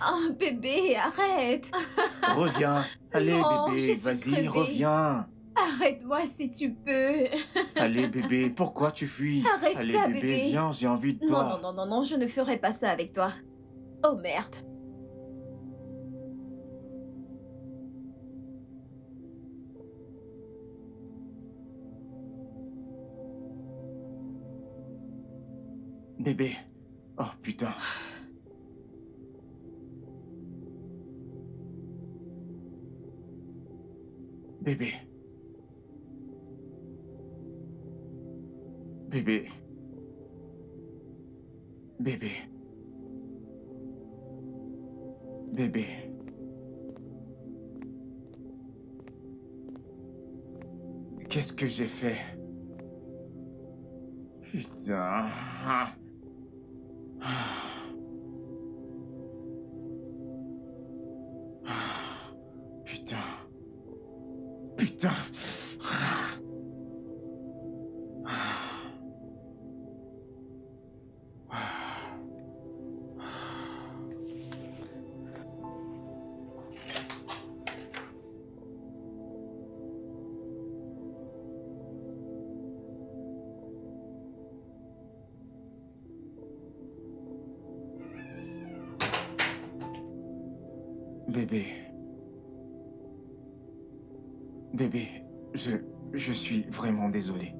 Oh, bébé, arrête. Reviens. Allez, Non, je bébé, suis vas-y, crevée. reviens. Arrête-moi si tu peux. Allez, bébé, pourquoi tu fuis? Arrête Allez, ça, bébé, bébé. viens, j'ai envie de Non, non, toi. non, non, non, je ne ferai pas ça avec toi. Oh merde. Bébé. Oh, putain. Bébé. Bébé. Bébé. Bébé. Qu'est-ce que j'ai fait? Putain. Putain. Putain. Bébé. Bébé, je suis vraiment désolé.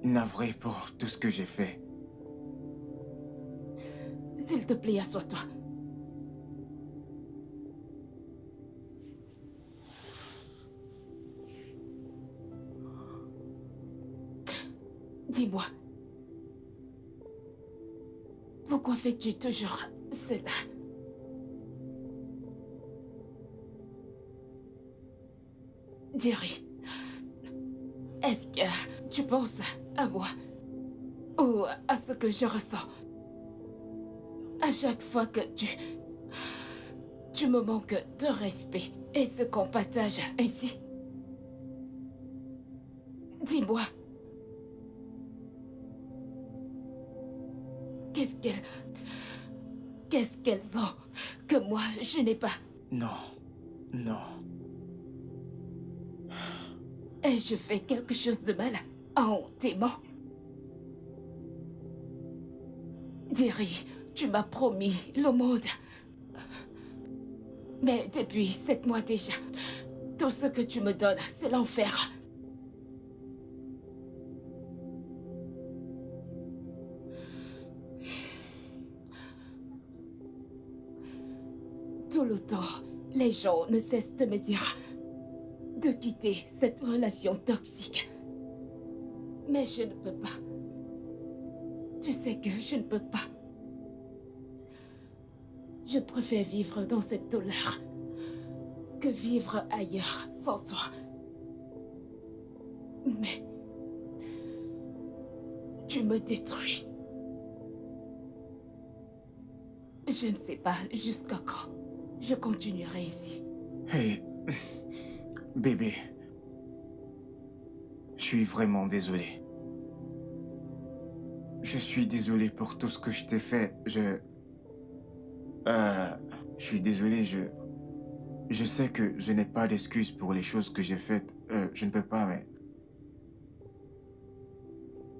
Navré pour tout ce que j'ai fait. S'il te plaît, assois-toi. Dis-moi, pourquoi fais-tu toujours cela? Jerry, est-ce que tu penses à moi ou à ce que je ressens à chaque fois que tu me manques de respect et ce qu'on partage ainsi? Dis-moi, qu'est-ce qu'elles ont que moi je n'ai pas? Non. Non. Ai-je fait quelque chose de mal en t'aimant? Jerry, tu m'as promis le monde. Mais depuis 7 mois déjà, tout ce que tu me donnes, c'est l'enfer. Tout le temps, les gens ne cessent de me dire de quitter cette relation toxique. Mais je ne peux pas. Tu sais que je ne peux pas. Je préfère vivre dans cette douleur que vivre ailleurs sans toi. Mais tu me détruis. Je ne sais pas jusqu'à quand je continuerai ici. Hey, bébé. Je suis vraiment désolé. Je suis désolé pour tout ce que je t'ai fait. Je suis désolé, je sais que je n'ai pas d'excuses pour les choses que j'ai faites. Je ne peux pas, mais...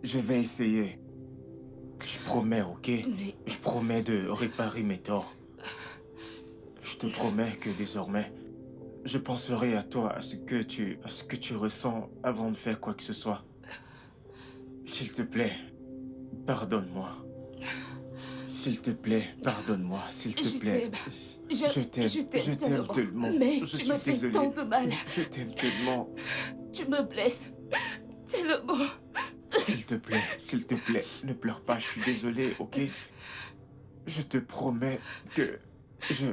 Je vais essayer. Je promets, ok? Mais Je promets de réparer mes torts. Je te promets que désormais, je penserai à toi, à ce que tu ressens avant de faire quoi que ce soit. S'il te plaît, pardonne-moi. S'il te plaît, pardonne-moi, s'il te je plaît. t'aime. Je t'aime, Je t'aime je t'aime tellement. tellement. Mais Je tu suis me fais désolé. tant de mal. Je t'aime tellement. Tu me blesses tellement. S'il te plaît, ne pleure pas, je suis désolé, ok? Je te promets que je,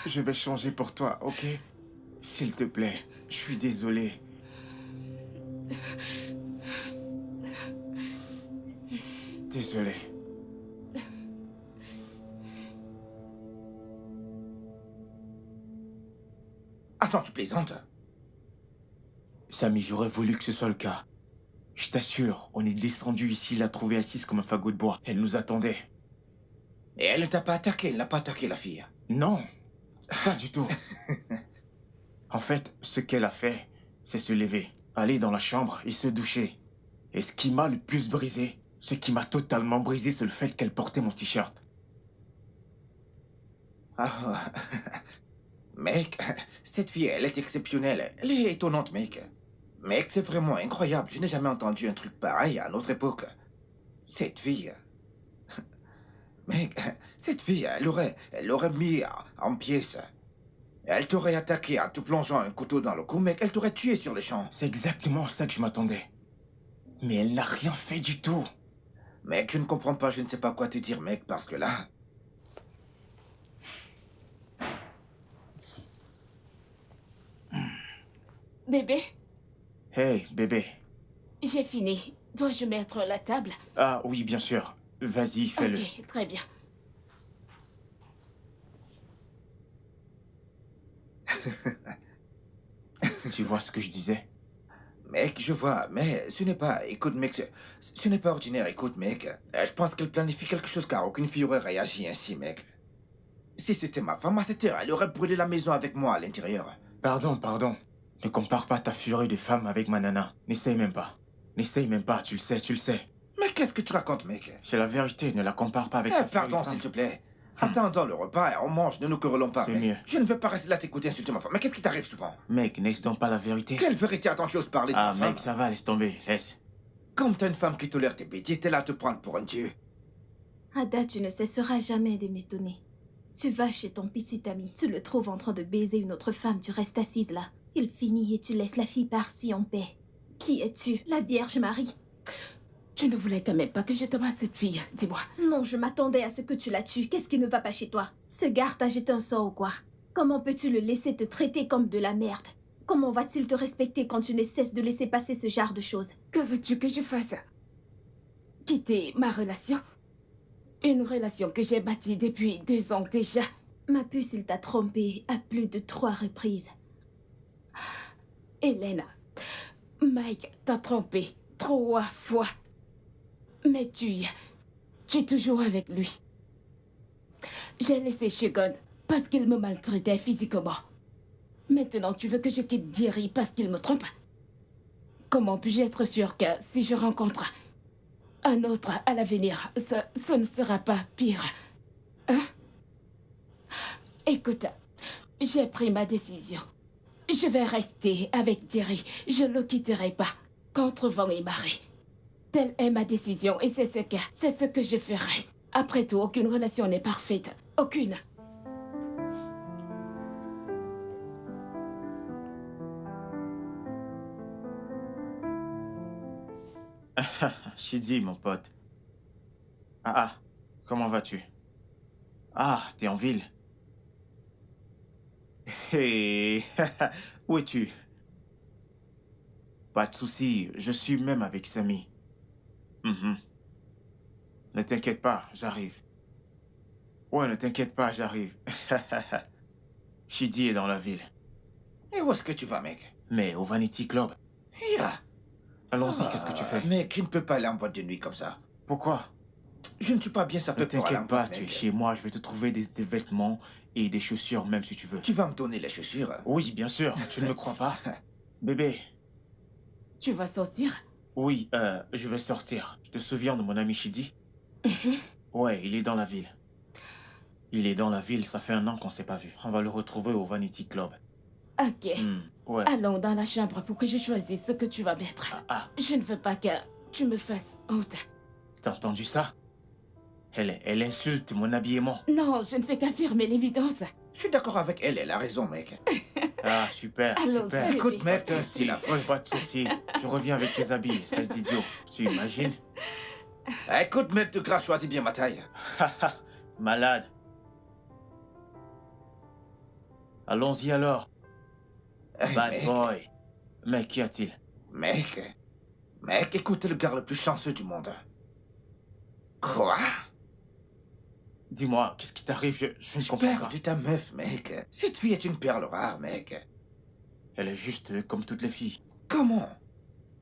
je vais changer pour toi, ok? S'il te plaît, je suis désolé. Désolé. Attends, tu plaisantes? Samy, j'aurais voulu que ce soit le cas. Je t'assure, on est descendu ici, la trouver assise comme un fagot de bois. Elle nous attendait. Et elle ne t'a pas attaqué, elle n'a pas attaqué la fille. Non, pas du tout. En fait, ce qu'elle a fait, c'est se lever, aller dans la chambre et se doucher. Et ce qui m'a le plus brisé, ce qui m'a totalement brisé, c'est le fait qu'elle portait mon t-shirt. Ah, mec, cette fille, elle est exceptionnelle. Elle est étonnante, mec. Mec, c'est vraiment incroyable. Je n'ai jamais entendu un truc pareil à notre époque. Cette fille... Mec, cette fille, elle aurait mis en pièces. Elle t'aurait attaqué en te plongeant un couteau dans le cou, mec. Elle t'aurait tué sur le champ. C'est exactement ça que je m'attendais. Mais elle n'a rien fait du tout. Mec, je ne comprends pas, je ne sais pas quoi te dire, mec, parce que là... Bébé, Hey, bébé. j'ai fini. Dois-je mettre la table? Ah oui, bien sûr. Vas-y, fais-le. Ok, très bien. Tu vois ce que je disais? Mec, je vois, mais ce n'est pas... Écoute, mec, ce n'est pas ordinaire, écoute, mec. Je pense qu'elle planifie quelque chose car aucune fille aurait réagi ainsi, mec. Si c'était ma femme à cette heure, elle aurait brûlé la maison avec moi à l'intérieur. Pardon. Ne compare pas ta furie de femme avec ma nana. N'essaye même pas. N'essaye même pas, tu le sais. Mais qu'est-ce que tu racontes, mec? C'est la vérité, ne la compare pas avec ta furie Pardon, de femme. s'il te plaît. Attendons le repas et on mange, ne nous querellons pas, C'est mec. mieux. Je ne veux pas rester là t'écouter insulter ma femme. Mais qu'est-ce qui t'arrive souvent? Mec, n'est-ce donc pas la vérité? Quelle vérité attends-tu oses parler de Ah, ma femme? mec, ça va, laisse tomber, laisse. Comme t'as une femme qui tolère tes bêtises, t'es là à te prendre pour un dieu. Ada, tu ne cesseras jamais de m'étonner. Tu vas chez ton petit ami, tu le trouves en train de baiser une autre femme, tu restes assise là. Il finit et tu laisses la fille partie en paix. Qui es-tu? La Vierge Marie? Tu ne voulais quand même pas que je t'abasse cette fille, dis-moi. Non, je m'attendais à ce que tu la tues. Qu'est-ce qui ne va pas chez toi? Ce gars t'a jeté un sort ou quoi? Comment peux-tu le laisser te traiter comme de la merde? Comment va-t-il te respecter quand tu ne cesses de laisser passer ce genre de choses? Que veux-tu que je fasse? Quitter ma relation? Une relation que j'ai bâtie depuis 2 ans déjà. Ma puce, il t'a trompé à plus de 3 reprises. Elena, Mike t'a trompé 3 fois. Mais tu es toujours avec lui. J'ai laissé Shigon parce qu'il me maltraitait physiquement. Maintenant, tu veux que je quitte Jerry parce qu'il me trompe? Comment puis-je être sûre que si je rencontre un autre à l'avenir, ce ne sera pas pire? Hein? Écoute, j'ai pris ma décision. Je vais rester avec Jerry. Je ne le quitterai pas, contre vent et marée. Telle est ma décision et c'est ce que je ferai. Après tout, aucune relation n'est parfaite. Aucune. Shidi, mon pote. Comment vas-tu? Ah, t'es en ville. Hé, où es-tu? Pas de souci, je suis même avec Samy. Ne t'inquiète pas, j'arrive. Ouais, ne t'inquiète pas, j'arrive. Shidi est dans la ville. Et où est-ce que tu vas, mec? Mais au Vanity Club. Ya. Allons-y, qu'est-ce que tu fais? Mec, je ne peux pas aller en boîte de nuit comme ça. Pourquoi? Je ne suis pas bien Ne sapé pour aller en t'inquiète pas, boîte, tu es mec. chez moi, je vais te trouver des vêtements et des chaussures même si tu veux. Tu vas me donner les chaussures? Oui, bien sûr, tu ne me crois pas? Bébé, Tu vas sortir? oui, je vais sortir. Tu te souviens de mon ami Shidi? Ouais, il est dans la ville. Il est dans la ville, ça fait 1 an qu'on s'est pas vu. On va le retrouver au Vanity Club. Ok. Ouais. Allons dans la chambre pour que je choisisse ce que tu vas mettre. Je ne veux pas que tu me fasses honte. T'as entendu ça? Elle insulte mon habillement. Non, je ne fais qu'affirmer l'évidence. Je suis d'accord avec elle, elle a raison, mec. Ah, super, Allons-y. super. Écoute, mec, t'as un style affreux. Pas de souci. Je reviens avec tes habits, espèce d'idiot. Tu imagines? Écoute, mec, de grâce, choisis bien ma taille. Malade. Allons-y alors. Bad mec. boy. Mais qu'y a-t-il? Mec, écoute, t'es le gars le plus chanceux du monde. Quoi? Dis-moi, qu'est-ce qui t'arrive? Je ne J'ai comprends pas. perdu ta meuf, mec. Cette fille est une perle rare, mec. Elle est juste comme toutes les filles. Comment?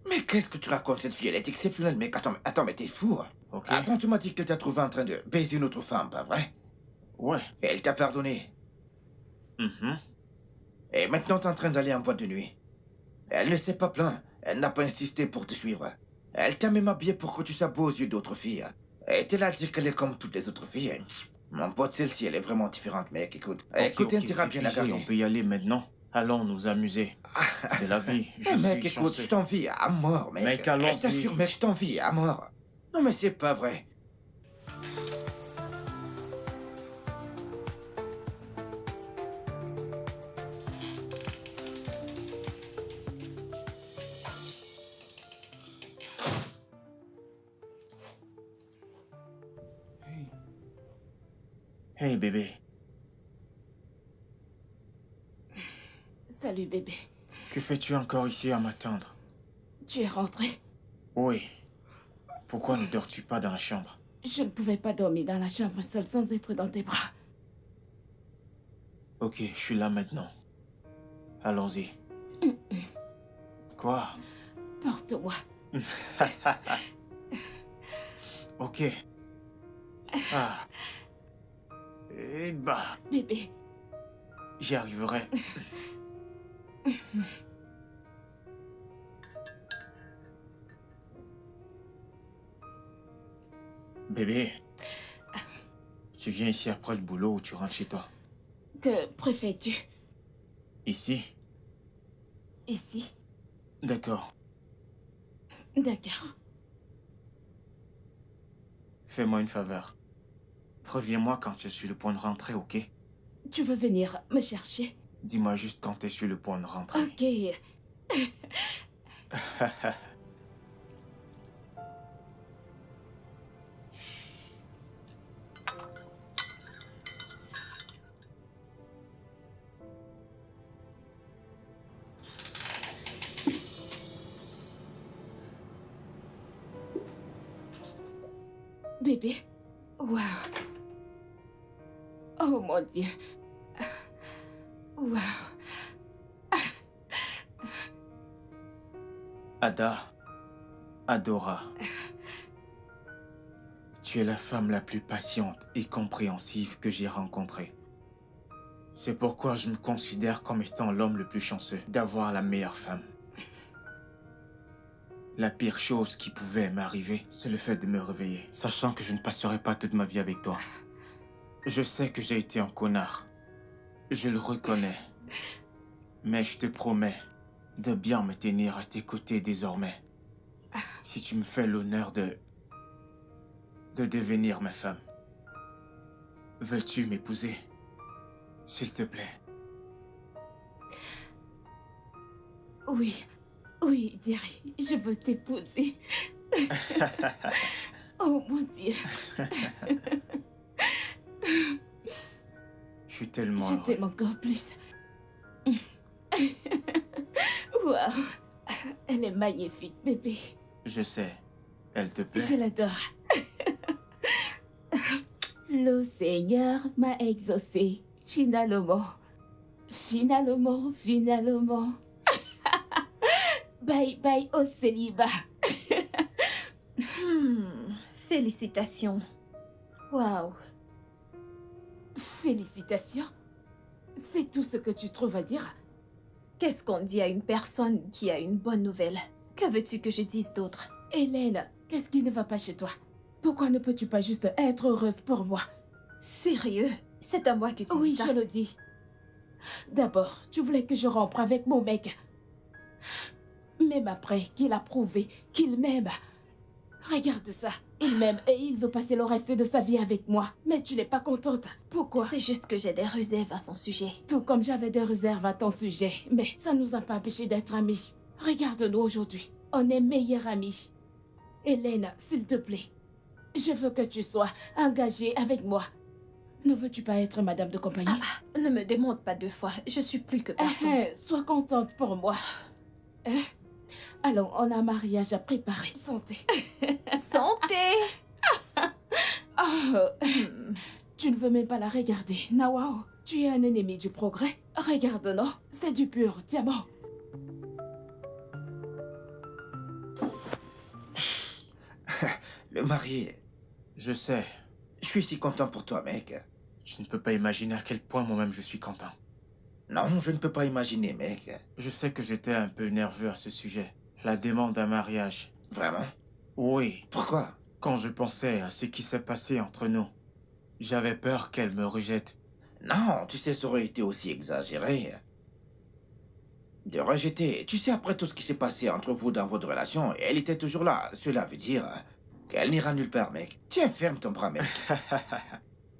Mais qu'est-ce que tu racontes, cette fille? Elle est exceptionnelle, mec. Attends, mais t'es fou. ok? Attends, tu m'as dit qu'elle t'a trouvé en train de baiser une autre femme, pas vrai? Ouais. Et elle t'a pardonné. Mhm. Et maintenant, t'es en train d'aller en boîte de nuit. Elle ne s'est pas plainte. Elle n'a pas insisté pour te suivre. Elle t'a même habillé pour que tu sois beau aux yeux d'autres filles. Et t'es là à dire qu'elle est comme toutes les autres filles. Mon pote, celle-ci, elle est vraiment différente, mec. Écoute. Écoute, Ok, intérêt à bien la suffisait, on garder. peut y aller maintenant. Allons nous amuser. C'est la vie. Je Mec, suis écoute, chanceux. je t'envie à mort, mec. Mec, allons-y. Je t'assure, mec, je t'envie à mort. Non, mais c'est pas vrai. Hey bébé, Salut bébé. que fais-tu encore ici à m'attendre? Tu es rentré? Oui. Pourquoi ne dors-tu pas dans la chambre? Je ne pouvais pas dormir dans la chambre seule sans être dans tes bras. Ok, je suis là maintenant. Allons-y. Quoi? Porte-moi. Ok. Ah. Eh bah, Bébé, j'y arriverai. Bébé, tu viens ici après le boulot ou tu rentres chez toi? que préfères-tu? Ici? Ici? D'accord. D'accord. Fais-moi une faveur. Préviens-moi quand je suis le point de rentrer, ok? Tu veux venir me chercher? Dis-moi juste quand tu es sur le point de rentrer. Ok. Bébé. Waouh. Oh mon Dieu. Waouh. Ada, Adora, tu es la femme la plus patiente et compréhensive que j'ai rencontrée. C'est pourquoi je me considère comme étant l'homme le plus chanceux d'avoir la meilleure femme. La pire chose qui pouvait m'arriver, c'est le fait de me réveiller, sachant que je ne passerai pas toute ma vie avec toi. Je sais que j'ai été un connard. Je le reconnais. Mais je te promets de bien me tenir à tes côtés désormais. Si tu me fais l'honneur de devenir ma femme. Veux-tu m'épouser? S'il te plaît. Oui. Oui, Jerry, je veux t'épouser. Oh mon Dieu. Je suis tellement Je heureux. t'aime encore plus. Waouh. Elle est magnifique, bébé. Je sais. Elle te plaît? Je l'adore. Le Seigneur m'a exaucé. Finalement. Finalement, finalement. Bye bye au célibat. Félicitations. Waouh. Félicitations. C'est tout ce que tu trouves à dire? Qu'est-ce qu'on dit à une personne qui a une bonne nouvelle? Que veux-tu que je dise d'autre? Hélène, qu'est-ce qui ne va pas chez toi? Pourquoi ne peux-tu pas juste être heureuse pour moi? Sérieux? C'est à moi que tu dis Oui, ça? je le dis. D'abord, tu voulais que je rompre avec mon mec. Même après qu'il a prouvé qu'il m'aime. Regarde ça. Il m'aime et il veut passer le reste de sa vie avec moi. Mais tu n'es pas contente. Pourquoi? C'est juste que j'ai des réserves à son sujet. Tout comme j'avais des réserves à ton sujet. Mais ça ne nous a pas empêchés d'être amis. Regarde-nous aujourd'hui. On est meilleurs amis. Hélène, s'il te plaît. Je veux que tu sois engagée avec moi. Ne veux-tu pas être madame de compagnie? Ne me demande pas 2 fois. Je suis plus que partante. Sois contente pour moi. Allons, on a un mariage à préparer. Santé. Santé! Oh, tu ne veux même pas la regarder. Nawao, tu es un ennemi du progrès. Regarde, non? C'est du pur diamant. le marier. Je sais. Je suis si content pour toi, mec. Je ne peux pas imaginer à quel point moi-même je suis content. Non, je ne peux pas imaginer, mec. Je sais que j'étais un peu nerveux à ce sujet. La demande d'un mariage. Vraiment? Oui, Pourquoi? quand je pensais à ce qui s'est passé entre nous, j'avais peur qu'elle me rejette. Non, tu sais, ça aurait été aussi exagéré. De rejeter. Tu sais, après tout ce qui s'est passé entre vous dans votre relation, elle était toujours là. Cela veut dire qu'elle n'ira nulle part, mec. Tiens, ferme ton bras, mec.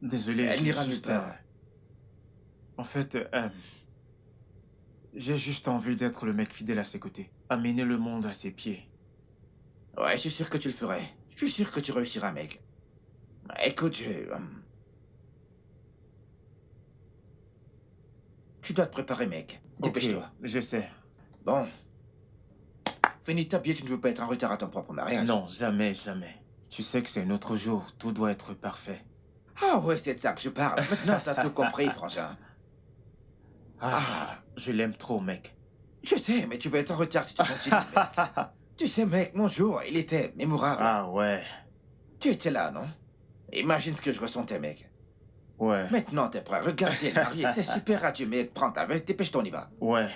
Désolé, Elle j'ai n'ira nulle juste, part. En fait, j'ai juste envie d'être le mec fidèle à ses côtés. Amener le monde à ses pieds. Ouais, je suis sûr que tu le ferais. Je suis sûr que tu réussiras, mec. Écoute, tu dois te préparer, mec. Dépêche-toi. Ok, je sais. Bon. Finis ta pied, tu ne veux pas être en retard à ton propre mariage. Non, jamais, jamais. Tu sais que c'est un autre jour, tout doit être parfait. Ah ouais, c'est de ça que je parle. Maintenant, t'as tout compris, frangin. Je l'aime trop, mec. Je sais, mais tu vas être en retard si tu continues, mec. Tu sais, mec, mon jour, il était mémorable. Ah ouais, Tu étais là, non? Imagine ce que je ressentais, mec. ouais, Maintenant, t'es prêt. Regarde, t'es marié. T'es super radieux, mec. Prends ta veste, dépêche-toi, on y va. ouais.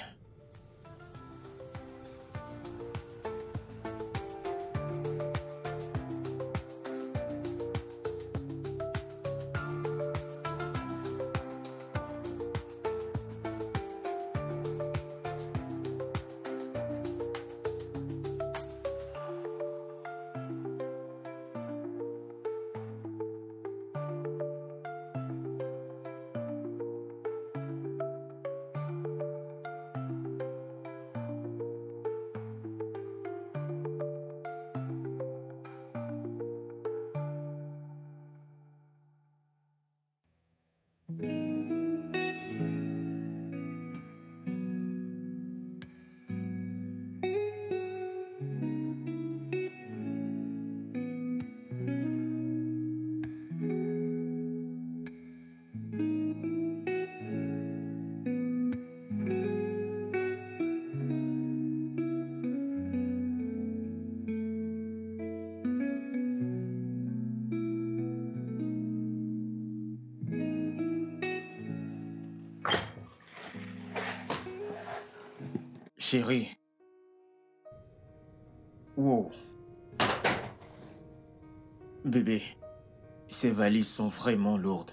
Chérie. Wow. Bébé, ces valises sont vraiment lourdes.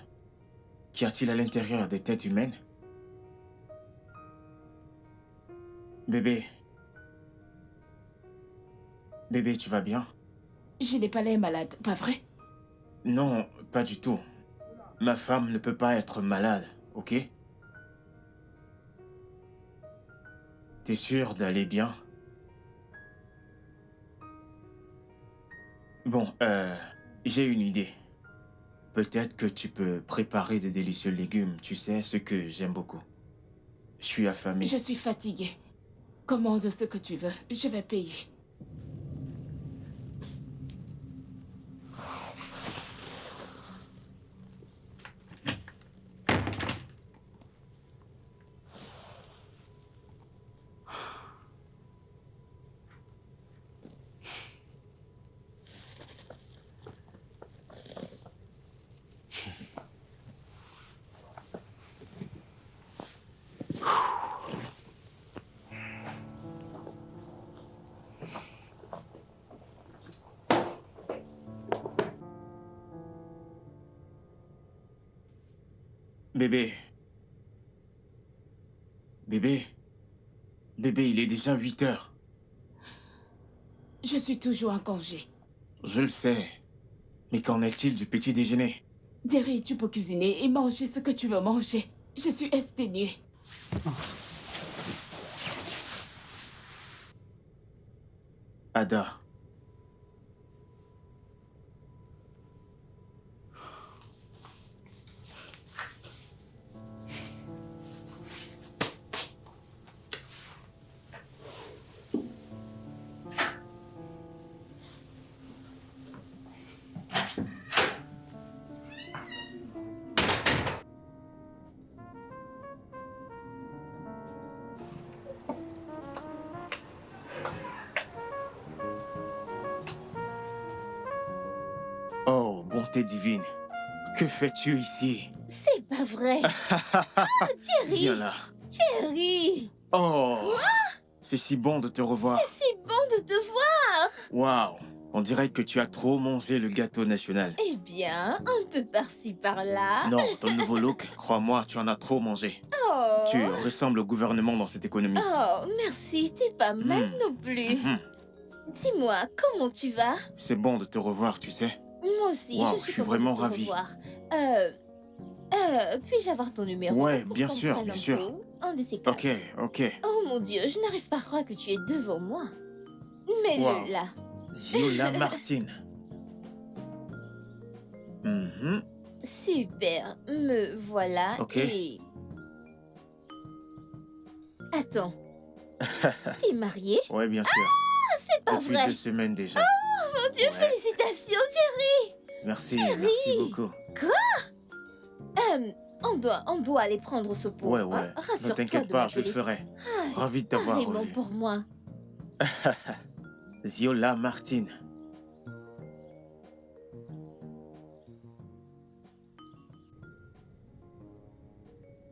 Qu'y a-t-il à l'intérieur des têtes humaines? Bébé. Bébé, tu vas bien? Je n'ai pas l'air malade, pas vrai? Non, pas du tout. Ma femme ne peut pas être malade, ok? T'es sûr d'aller bien? Bon, j'ai une idée. Peut-être que tu peux préparer des délicieux légumes, tu sais, ce que j'aime beaucoup. Je suis affamé. Je suis fatiguée. Commande ce que tu veux, je vais payer. Bébé. Bébé. Bébé, il est déjà 8 heures. Je suis toujours en congé. Je le sais. Mais qu'en est-il du petit déjeuner? Jerry, tu peux cuisiner et manger ce que tu veux manger. Je suis exténuée. Ada. bonté divine. Que fais-tu ici? C'est pas vrai. Thierry, Viens là. Thierry, Oh, c'est si bon de te revoir. c'est bon de te voir. Waouh, on dirait que tu as trop mangé le gâteau national. Eh bien, un peu par-ci par-là. Non, ton nouveau look, crois-moi, tu en as trop mangé. Oh. Tu ressembles au gouvernement dans cette économie. Oh, merci, t'es pas mal non plus. Mhm. Dis-moi, comment tu vas? C'est bon de te revoir, tu sais. Moi aussi, Wow, je suis je suis contente vraiment de te ravie. revoir. Puis-je avoir ton numéro? Ouais, pour bien qu'on sûr, prenne bien un sûr. pot? Un de ces quatre. Ok. Oh mon Dieu, je n'arrive pas à croire que tu es devant moi. Mets-le Wow. là. Ziola Martine. Mhm. Super, me voilà. Ok. Et... Attends. T'es marié? Ouais, bien sûr. C'est pas Depuis vrai. 2 semaines déjà. Oh mon Dieu, Ouais. félicitations, Thierry. Merci, Thierry. merci beaucoup. On doit aller prendre ce pot. Ouais. hein. Ne Rassure-toi t'inquiète de pas, je le m'appeler. ferai. Ah, Ravi de t'avoir pareillement revu. pour moi. Ziola Martine.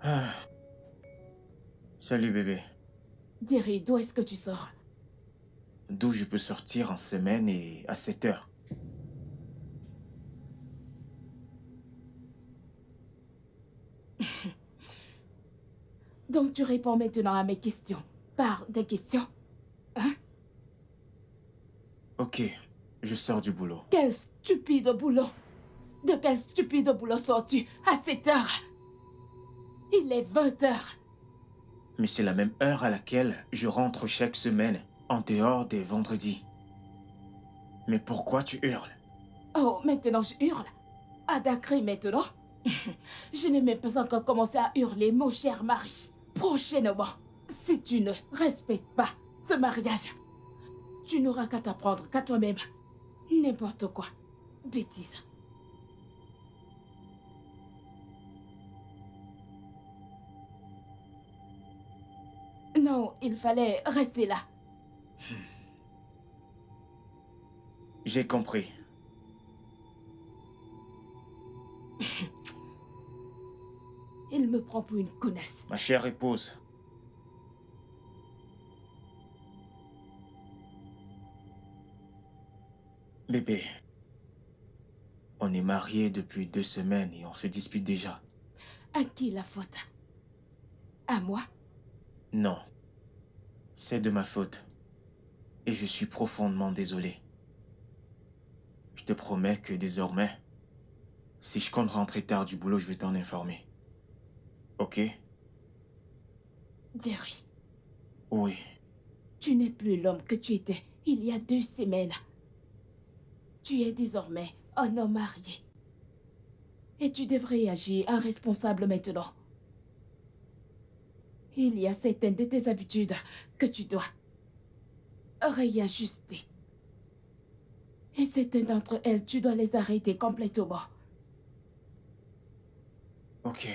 Ah. Salut bébé. Thierry, d'où est-ce que tu sors? D'où je peux sortir en semaine et à 7 heures. Donc tu réponds maintenant à mes questions. Par des questions. Ok, je sors du boulot. Quel stupide boulot. De quel stupide boulot sors-tu à 7 heures? Il est 20 heures. Mais c'est la même heure à laquelle je rentre chaque semaine, en dehors des vendredis. Mais pourquoi tu hurles? Oh, maintenant je hurle. Adacré maintenant. Je n'ai même pas encore commencé à hurler, mon cher mari. Prochainement, si tu ne respectes pas ce mariage, tu n'auras qu'à t'apprendre qu'à toi-même. N'importe quoi. Bêtise. Non, il fallait rester là. J'ai compris. Il me prend pour une connasse. Ma chère épouse. Bébé. On est mariés depuis 2 semaines et on se dispute déjà. À qui la faute? À moi? Non. C'est de ma faute. Et je suis profondément désolé. Je te promets que désormais, si je compte rentrer tard du boulot, je vais t'en informer. Ok? Jerry, Oui. tu n'es plus l'homme que tu étais il y a 2 semaines. Tu es désormais un homme marié. Et tu devrais agir en responsable maintenant. Il y a certaines de tes habitudes que tu dois réajuster. Et certaines d'entre elles, tu dois les arrêter complètement. Ok.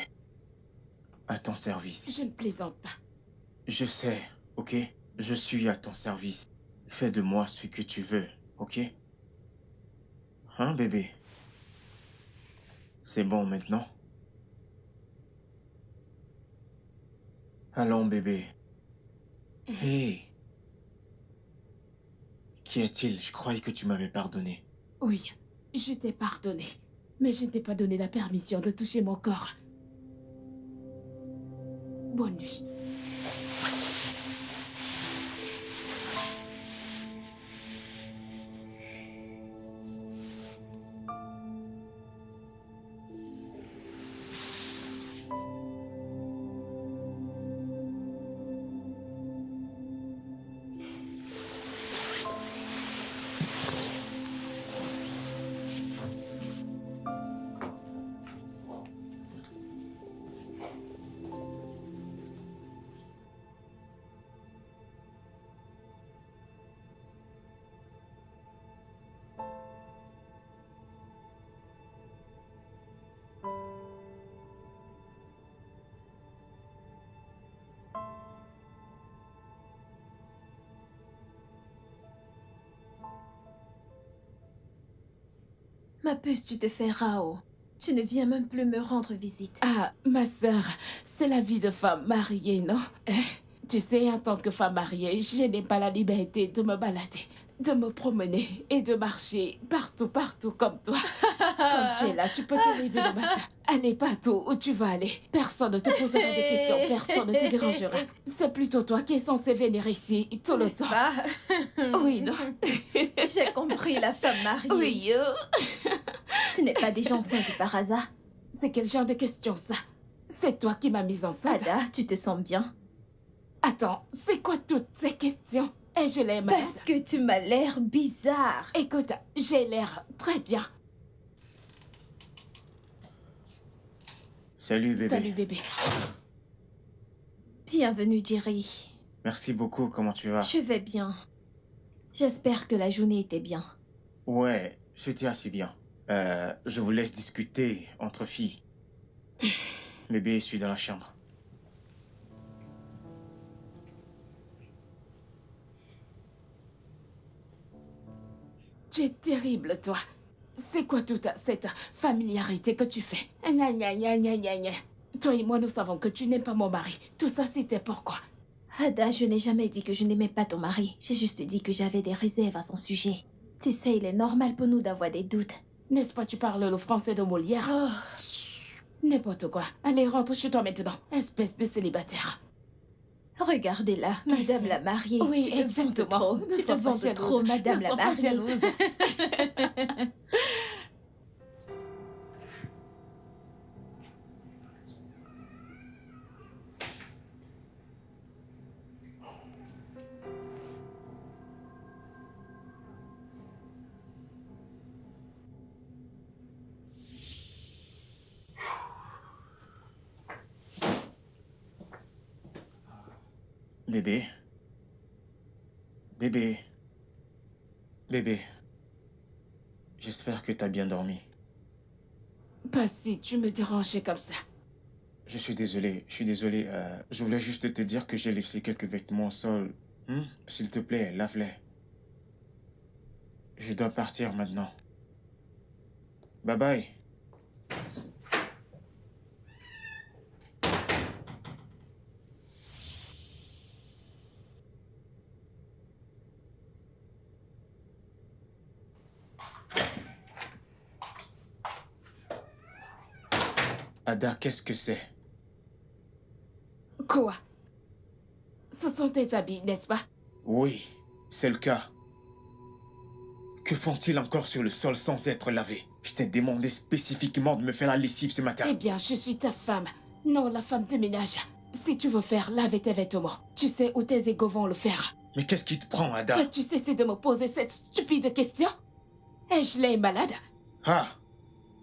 À ton service. Je ne plaisante pas. Je sais, ok? Je suis à ton service. Fais de moi ce que tu veux, ok? Hein, bébé? C'est bon maintenant? Allons, bébé. Hé! Qu'y a-t-il? Je croyais que tu m'avais pardonné. Oui, je t'ai pardonné. Mais je ne t'ai pas donné la permission de toucher mon corps. Bonne nuit. Ma puce, tu te fais rao. Tu ne viens même plus me rendre visite. Ah, ma sœur, c'est la vie de femme mariée, non? Tu sais, en tant que femme mariée, je n'ai pas la liberté de me balader, de me promener et de marcher partout, partout comme toi. Comme tu es là, tu peux te lever le matin, aller partout où tu vas aller. Personne ne te posera des questions, personne ne te dérangera. C'est plutôt toi qui es censé venir ici tout le N'est-ce temps. pas? Oui, non? J'ai compris la femme mariée. Oui, Tu n'es pas déjà enceinte par hasard? c'est quel genre de question ça? C'est toi qui m'as mise enceinte. Ada, tu te sens bien? Attends, c'est quoi toutes ces questions? Et je l'aime. Parce que tu m'as l'air bizarre. Écoute, j'ai l'air très bien. Salut bébé. Salut bébé. Bienvenue, Jerry. Merci beaucoup, comment tu vas? Je vais bien. J'espère que la journée était bien. Ouais, c'était assez bien. Je vous laisse discuter entre filles. Bébé, je suis dans la chambre. Tu es terrible, toi. C'est quoi toute cette familiarité que tu fais? Gna gna gna gna gna gna. Toi et moi, nous savons que tu n'aimes pas mon mari. Tout ça, c'était pourquoi? Ada, je n'ai jamais dit que je n'aimais pas ton mari. J'ai juste dit que j'avais des réserves à son sujet. Tu sais, il est normal pour nous d'avoir des doutes. N'est-ce pas, tu parles le français de Molière? Oh, N'importe quoi. Allez, rentre chez toi maintenant, espèce de célibataire. regardez-la, Madame la mariée. Oui, tu te vantes exactement. trop. Ne Tu te sois pas vantes jalouse. trop, Madame Ne la sois pas mariée. jalouse. Bébé. Bébé. Bébé. J'espère que t'as bien dormi. Pas si tu me dérangeais comme ça. Je suis désolé, je voulais juste te dire que j'ai laissé quelques vêtements au sol. S'il te plaît, lave-les. Je dois partir maintenant. Bye bye. Ada, qu'est-ce que c'est? Quoi? Ce sont tes habits, n'est-ce pas? Oui, c'est le cas. Que font-ils encore sur le sol sans être lavés? Je t'ai demandé spécifiquement de me faire la lessive ce matin. Eh bien, je suis ta femme. Non, la femme de ménage. Si tu veux faire laver tes vêtements, tu sais où tes égaux vont le faire. Mais qu'est-ce qui te prend, Ada? Peux-tu cesser de me poser cette stupide question? Ai-je l'air malade? Ah!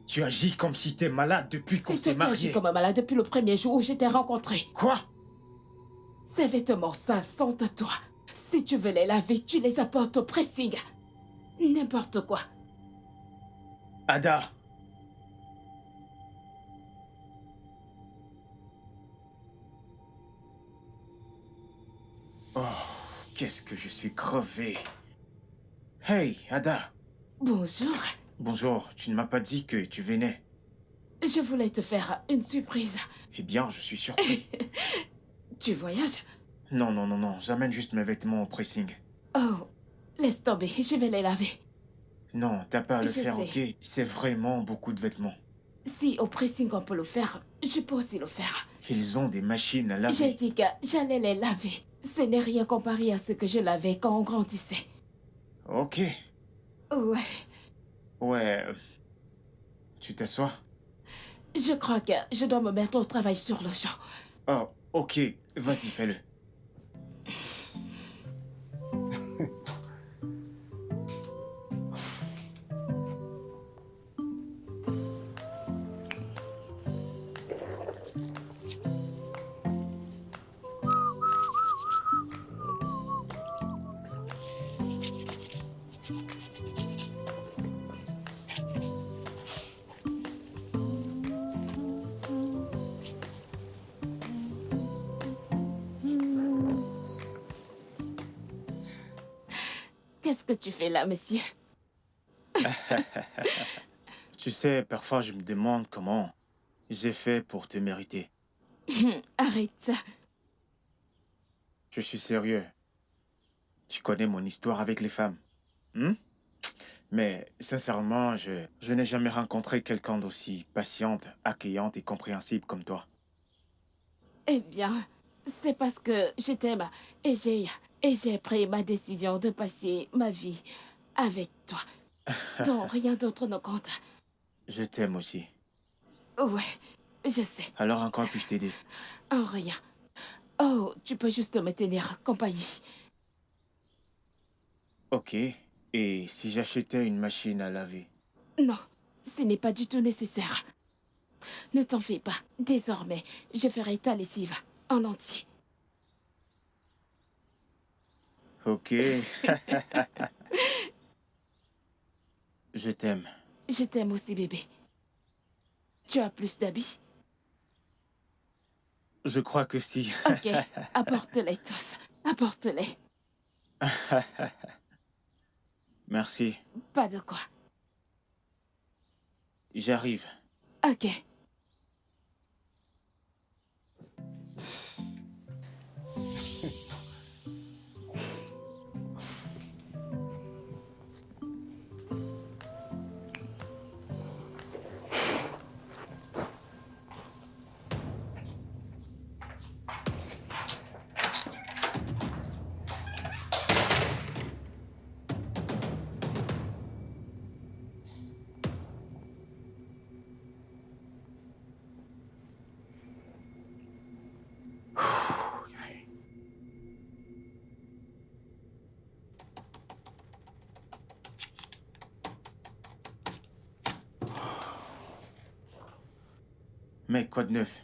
Tu agis comme si t'es malade depuis qu'on C'est s'est toi qui agis mariés. comme un malade depuis le premier jour où je t'ai rencontré. Quoi? Ces vêtements sales sont à toi. Si tu veux les laver, tu les apportes au pressing. N'importe quoi. Ada! Oh, qu'est-ce que je suis crevé. Hey, Ada! Bonjour. Bonjour, tu ne m'as pas dit que tu venais. Je voulais te faire une surprise. Eh bien, je suis surpris. Tu voyages? Non, non, non, non, j'amène juste mes vêtements au pressing. Oh, laisse tomber, je vais les laver. Non, t'as pas à le Je faire, sais. ok? C'est vraiment beaucoup de vêtements. Si au pressing on peut le faire, je peux aussi le faire. Ils ont des machines à J'ai laver. dit que j'allais les laver. Ce n'est rien comparé à ce que je lavais quand on grandissait. Ok. Ouais, Ouais. Tu t'assois? je crois que je dois me mettre au travail sur le champ. Oh, ok. Vas-y, fais-le. Qu'est-ce que tu fais là, monsieur? Tu sais, parfois je me demande comment j'ai fait pour te mériter. Arrête ça. Je suis sérieux. Tu connais mon histoire avec les femmes. Hmm? Mais sincèrement, je n'ai jamais rencontré quelqu'un d'aussi patiente, accueillante et compréhensible comme toi. Eh bien, c'est parce que je t'aime et j'ai pris ma décision de passer ma vie avec toi. Donc rien d'autre ne compte. Je t'aime aussi. Ouais, je sais. Alors en quoi puis-je t'aider? En rien. Oh, tu peux juste me tenir compagnie. Ok. Et si j'achetais une machine à laver? Non, ce n'est pas du tout nécessaire. Ne t'en fais pas. Désormais, je ferai ta lessive en entier. Ok. Je t'aime. Je t'aime aussi, bébé. Tu as plus d'habits? Je crois que si. Ok, apporte-les tous. Apporte-les. Merci. Pas de quoi. J'arrive. Ok. Mec, quoi de neuf?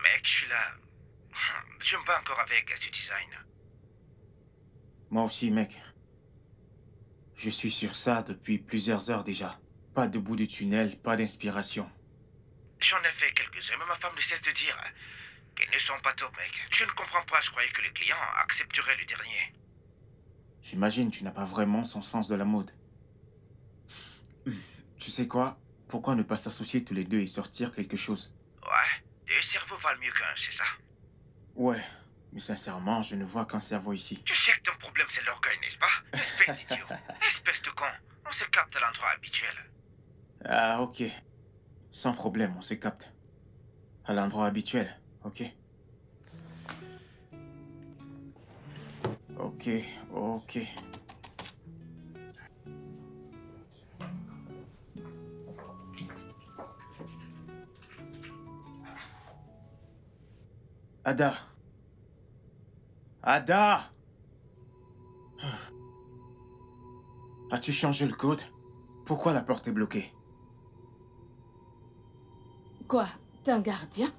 Mec, je suis là. Je me bats encore avec ce design. Moi aussi, mec. Je suis sur ça depuis plusieurs heures déjà. Pas de bout de tunnel, pas d'inspiration. J'en ai fait quelques-uns, mais ma femme ne cesse de dire qu'ils ne sont pas top, mec. Je ne comprends pas, je croyais que les clients accepteraient le dernier. J'imagine tu n'as pas vraiment son sens de la mode. Tu sais quoi? Pourquoi ne pas s'associer tous les deux et sortir quelque chose? Ouais, deux cerveaux valent mieux qu'un, c'est ça? Ouais, mais sincèrement, je ne vois qu'un cerveau ici. Tu sais que ton problème c'est l'orgueil, n'est-ce pas? Espèce d'idiot. Espèce de con. On se capte à l'endroit habituel. Ah, ok. Sans problème, on se capte. À l'endroit habituel, ok? Ok, ok. Ada! Ada! As-tu changé le code? Pourquoi la porte est bloquée? Quoi? T'es un gardien?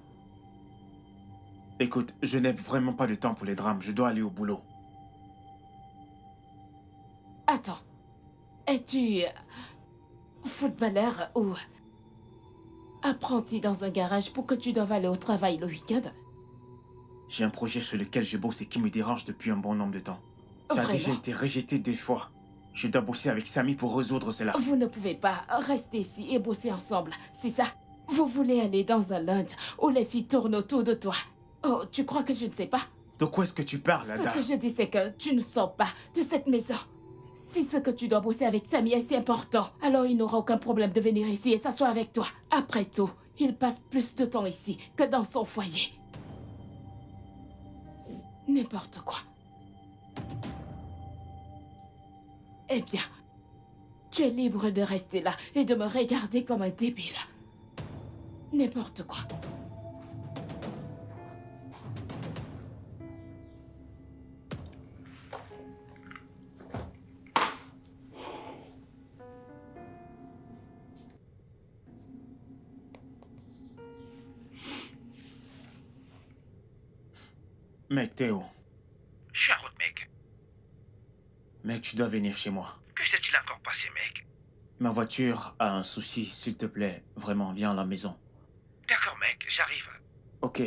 Écoute, je n'ai vraiment pas de temps pour les drames, je dois aller au boulot. Attends. Es-tu footballeur ou apprenti dans un garage pour que tu doives aller au travail le week-end? J'ai un projet sur lequel je bosse et qui me dérange depuis un bon nombre de temps. Ça a déjà Vraiment? été rejeté 2 fois. Je dois bosser avec Samy pour résoudre cela. Vous ne pouvez pas rester ici et bosser ensemble, c'est ça? Vous voulez aller dans un lunch où les filles tournent autour de toi. Oh, tu crois que je ne sais pas? De quoi est-ce que tu parles, Ce Ada? que je dis, c'est que tu ne sors pas de cette maison. Si ce que tu dois bosser avec Samy est si important, alors il n'aura aucun problème de venir ici et s'asseoir avec toi. Après tout, il passe plus de temps ici que dans son foyer. N'importe quoi. Eh bien, tu es libre de rester là et de me regarder comme un débile. N'importe quoi. Mec, Théo. Je suis en route, mec. Mec, tu dois venir chez moi. Que s'est-il encore passé, mec? Ma voiture a un souci, s'il te plaît. Vraiment, viens à la maison. D'accord, mec, j'arrive. Ok.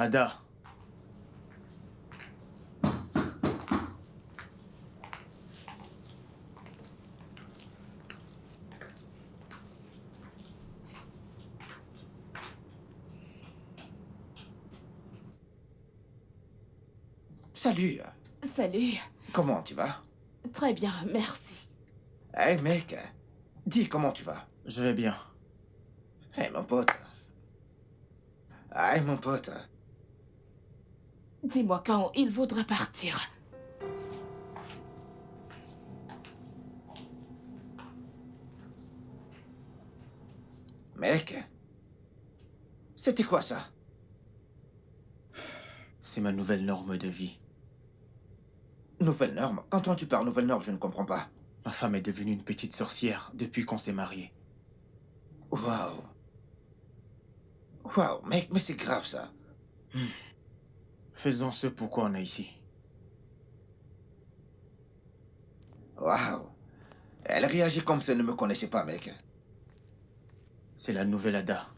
Ada. Salut. Salut. Comment tu vas? Très bien, merci. Hey mec, dis comment tu vas? Je vais bien. Hey mon pote. Hey mon pote. Dis-moi quand il voudra partir. Mec, c'était quoi ça? C'est ma nouvelle norme de vie. Nouvelle norme? Quand tu parles nouvelle norme, je ne comprends pas. Ma femme est devenue une petite sorcière depuis qu'on s'est mariés. Waouh. Waouh, mec, mais c'est grave ça. Faisons ce pourquoi on est ici. Waouh. Elle réagit comme si elle ne me connaissait pas, mec. C'est la nouvelle Ada.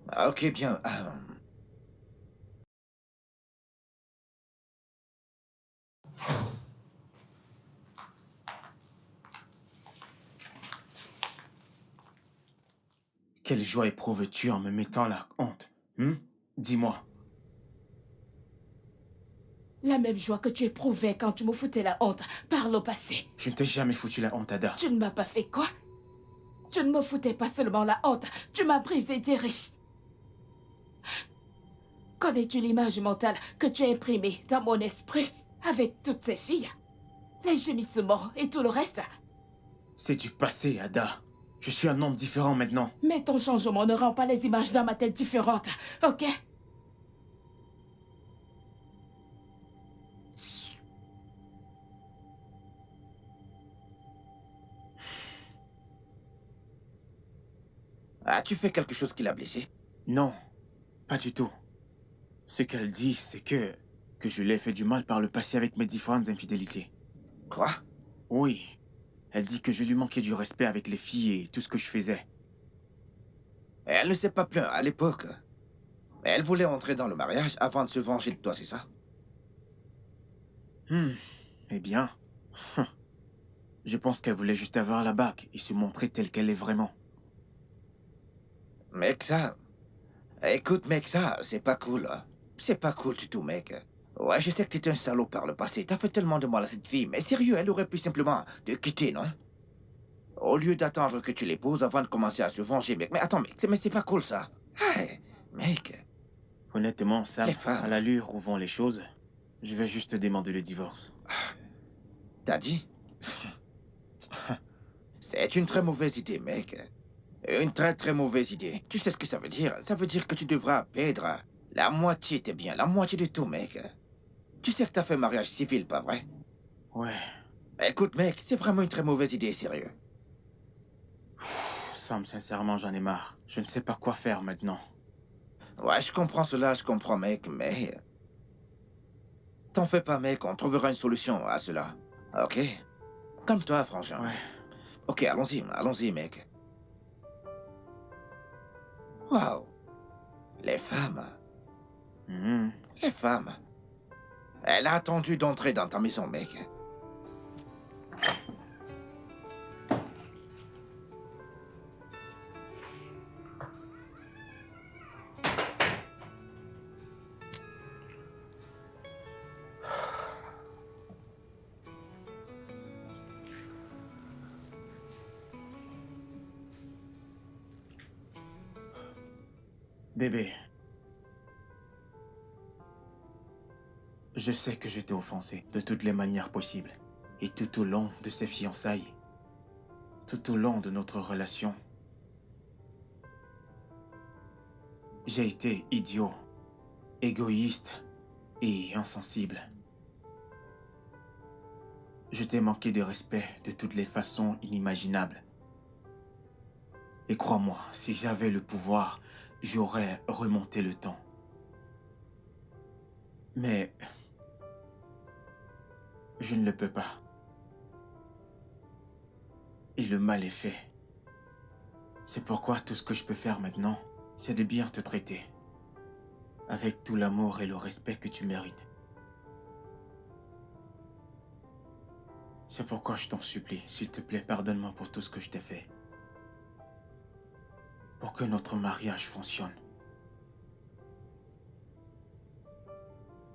Ah, ok, bien. Quelle joie éprouves-tu en me mettant la honte? Dis-moi. La même joie que tu éprouvais quand tu me foutais la honte par le passé. Je ne t'ai jamais foutu la honte, Ada. Tu ne m'as pas fait quoi? Tu ne me foutais pas seulement la honte, tu m'as brisé des riches. Connais-tu l'image mentale que tu as imprimée dans mon esprit avec toutes ces filles? Les gémissements et tout le reste? C'est du passé, Ada. Je suis un homme différent maintenant. Mais ton changement ne rend pas les images dans ma tête différentes, ok? As-tu fait quelque chose qui l'a blessé? Non, pas du tout. Ce qu'elle dit, c'est que je lui ai fait du mal par le passé avec mes différentes infidélités. Quoi? Oui. Elle dit que je lui manquais du respect avec les filles et tout ce que je faisais. Elle ne s'est pas plainte à l'époque. Elle voulait entrer dans le mariage avant de se venger de toi, c'est ça? Eh bien, je pense qu'elle voulait juste avoir la bague et se montrer telle qu'elle est vraiment. Mec, ça... Écoute, mec, ça, c'est pas cool. C'est pas cool du tout, mec. Ouais, je sais que t'es un salaud par le passé. T'as fait tellement de mal à cette fille, mais sérieux, elle aurait pu simplement te quitter, non? Au lieu d'attendre que tu l'épouses avant de commencer à se venger, mec. Mais attends, mec, mais c'est pas cool, ça. Hey, mec, Honnêtement, Sam, Les femmes. à l'allure où vont les choses, je vais juste demander le divorce. t'as dit? C'est une très mauvaise idée, mec. Une très très mauvaise idée. Tu sais ce que ça veut dire? Ça veut dire que tu devras perdre la moitié, t'es bien, la moitié de tout, mec. Tu sais que t'as fait mariage civil, pas vrai? Ouais, Écoute, mec, c'est vraiment une très mauvaise idée, sérieux. Sam, sincèrement, j'en ai marre. Je ne sais pas quoi faire maintenant. Ouais, je comprends cela, je comprends, mec, mais... T'en fais pas, mec, on trouvera une solution à cela. Ok? Calme-toi, frangin. Ouais. Ok, allons-y, mec. Waouh. Les femmes. Mhm. Les femmes. Elle a attendu d'entrer dans ta maison, mec. Bébé. Je sais que je t'ai offensé de toutes les manières possibles. Et tout au long de ces fiançailles, tout au long de notre relation, j'ai été idiot, égoïste et insensible. Je t'ai manqué de respect de toutes les façons inimaginables. Et crois-moi, si j'avais le pouvoir, j'aurais remonté le temps. Mais je ne le peux pas. Et le mal est fait. C'est pourquoi tout ce que je peux faire maintenant, c'est de bien te traiter. Avec tout l'amour et le respect que tu mérites. C'est pourquoi je t'en supplie, s'il te plaît, pardonne-moi pour tout ce que je t'ai fait. Pour que notre mariage fonctionne.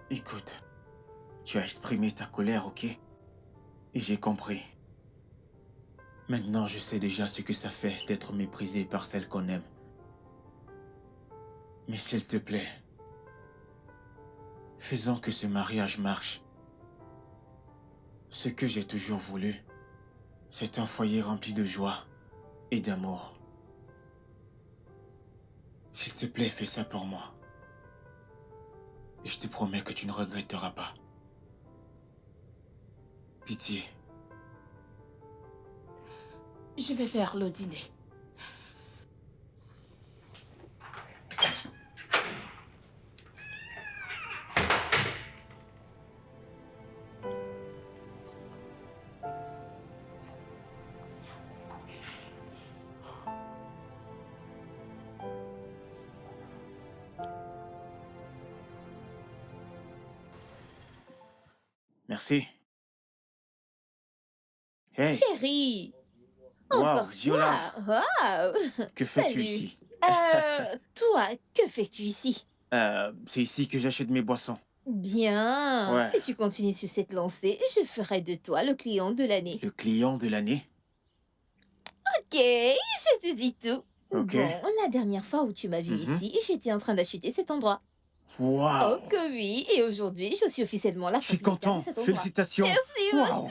Écoute, tu as exprimé ta colère, ok? Et j'ai compris. Maintenant, je sais déjà ce que ça fait d'être méprisé par celle qu'on aime. Mais s'il te plaît, faisons que ce mariage marche. Ce que j'ai toujours voulu, c'est un foyer rempli de joie et d'amour. S'il te plaît, fais ça pour moi. Et je te promets que tu ne regretteras pas. Pitié. Je vais faire le dîner. Merci. Hey, Chérie, encore wow, Viola, toi. Waouh. que fais-tu Salut. ici? Toi, que fais-tu ici? C'est ici que j'achète mes boissons. Bien. Ouais. Si tu continues sur cette lancée, je ferai de toi le client de l'année. Le client de l'année? Ok, je te dis tout. Ok. Bon, la dernière fois où tu m'as vu Mhm. ici, j'étais en train d'acheter cet endroit. Wow. Oh que oui, et aujourd'hui, je suis officiellement la Je suis propriétaire content. de cet endroit. Félicitations. Merci Wow.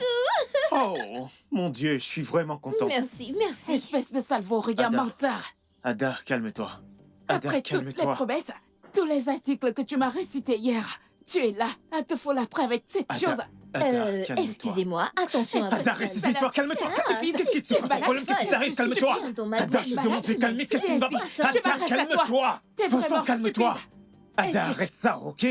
Oh, mon Dieu, je suis vraiment content. Merci, merci. Espèce de salvaurien Ada. menteur. Ada, calme-toi. Ada, Après toutes les calme-toi. promesses, tous les articles que tu m'as récités hier, tu es là à te folâtrer avec cette Ada. chose. Ada, calme-toi. Excusez-moi, attention à votre Ada, calme. ressaisis-toi, calme-toi. Stupide. Qu'est-ce qui te Tu es passe? Un problème, qu'est-ce qui t'arrive? Calme-toi. Ada, je te demande de te calmer. Qu'est-ce qui ne va pas? Je Ada, m'adresse à toi. calme-toi. T'es Enfin, vraiment calme-toi. stupide. Ada, Et tu- arrête ça, ok?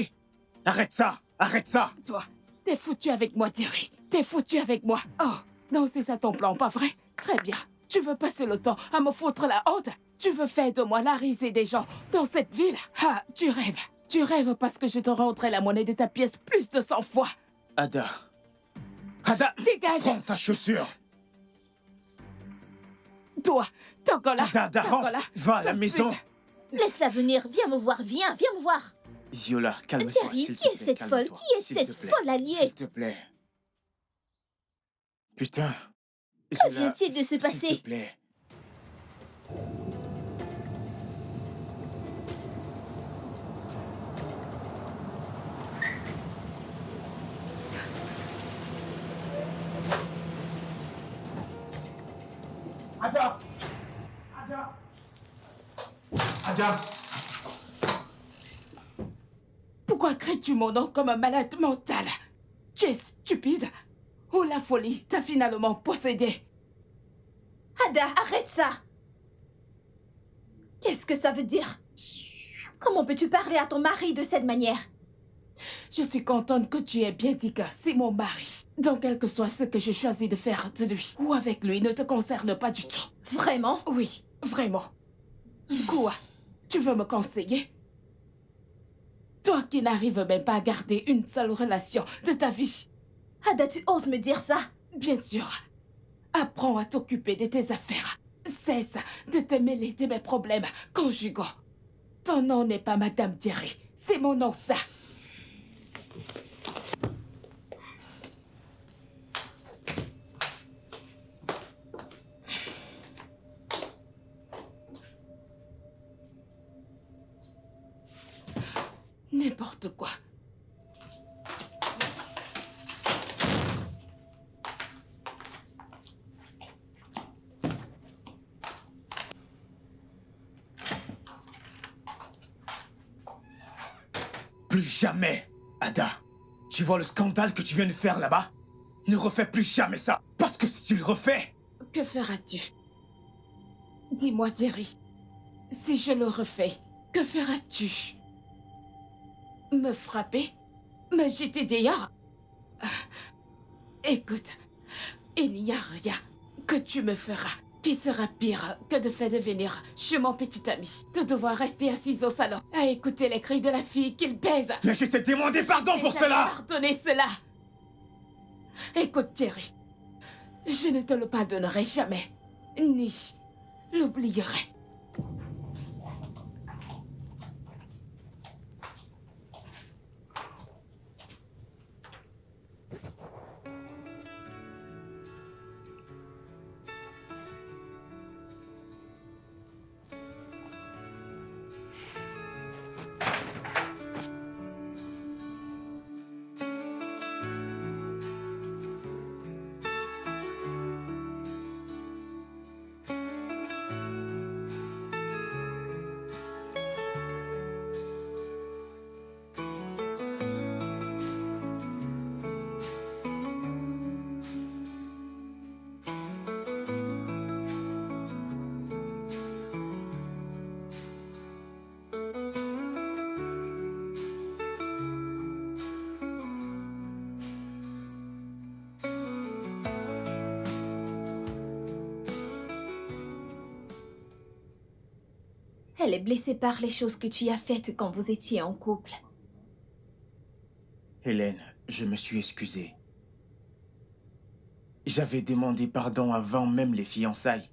Arrête ça. Arrête ça. Toi, t'es foutu avec moi, Thierry. T'es foutu avec moi. Oh, non, c'est ça ton plan, pas vrai? Très bien. Tu veux passer le temps à me foutre la honte? Tu veux faire de moi la risée des gens dans cette ville? Ah, tu rêves. Tu rêves parce que je te rendrai la monnaie de ta pièce plus de 100 fois. Ada. Ada, Dégage. prends ta chaussure. Toi, t'es encore là. Ada, T'es encore rentre. là. Va à la Sale maison. pute. Laisse-la venir, viens me voir, viens me voir. Viola, calme-toi. Thierry, s'il te qui est plaît, cette folle? calme-toi, Qui est s'il cette te plaît, folle alliée? S'il te plaît. Putain. Que vient-il de se S'il te passer? plaît. Ada! Ada! Ada! Pourquoi crées-tu mon nom comme un malade mental? Tu es stupide? Ou la folie t'a finalement possédé? Ada, arrête ça! Qu'est-ce que ça veut dire? Comment peux-tu parler à ton mari de cette manière? Je suis contente que tu aies bien dit que c'est mon mari. Donc, quel que soit ce que je choisis de faire de lui ou avec lui ne te concerne pas du tout. Vraiment? Oui, vraiment. Quoi? Tu veux me conseiller? Toi qui n'arrives même pas à garder une seule relation de ta vie. Ada, tu oses me dire ça? Bien sûr. Apprends à t'occuper de tes affaires. Cesse de te mêler de mes problèmes conjugaux. Ton nom n'est pas Madame Thierry. C'est mon nom, ça. N'importe quoi. Plus jamais, Ada. Tu vois le scandale que tu viens de faire là-bas? Ne refais plus jamais ça. Parce que si tu le refais... Que feras-tu? Dis-moi, Thierry. Si je le refais, que feras-tu? Me frapper? Me jeter dehors? Écoute, il n'y a rien que tu me feras Qui sera pire que de faire devenir chez mon petit ami, de devoir rester assise au salon, à écouter les cris de la fille qu'il baise. Mais je t'ai demandé pardon pour cela! Pardonnez cela! Écoute, Thierry, je ne te le pardonnerai jamais, ni l'oublierai. Elle est blessée par les choses que tu as faites quand vous étiez en couple. Hélène, je me suis excusé. J'avais demandé pardon avant même les fiançailles.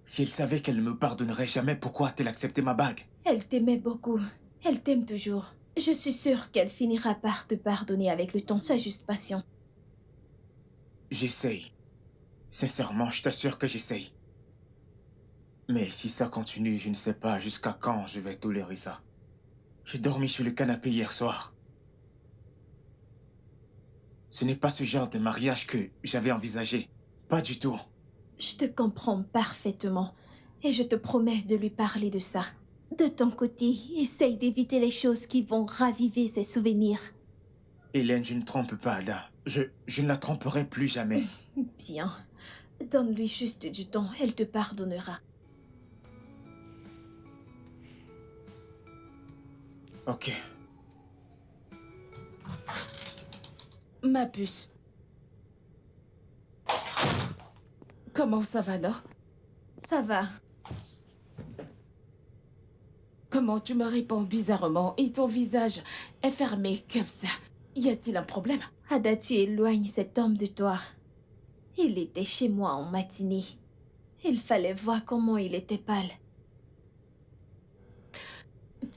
Si elle savait qu'elle ne me pardonnerait jamais, pourquoi a-t-elle accepté ma bague? Elle t'aimait beaucoup. Elle t'aime toujours. Je suis sûre qu'elle finira par te pardonner avec le temps. Sois juste patient. J'essaye. Sincèrement, je t'assure que j'essaye. Mais si ça continue, je ne sais pas jusqu'à quand je vais tolérer ça. J'ai dormi sur le canapé hier soir. Ce n'est pas ce genre de mariage que j'avais envisagé. Pas du tout. Je te comprends parfaitement. Et je te promets de lui parler de ça. De ton côté, essaye d'éviter les choses qui vont raviver ses souvenirs. Hélène, je ne trompe pas Ada. Je ne la tromperai plus jamais. Bien. Donne-lui juste du temps, elle te pardonnera. Ok. Ma puce. Comment ça va, non? Ça va. Comment tu me réponds bizarrement et ton visage est fermé comme ça? Y a-t-il un problème? Ada, tu éloignes cet homme de toi. Il était chez moi en matinée. Il fallait voir comment il était pâle.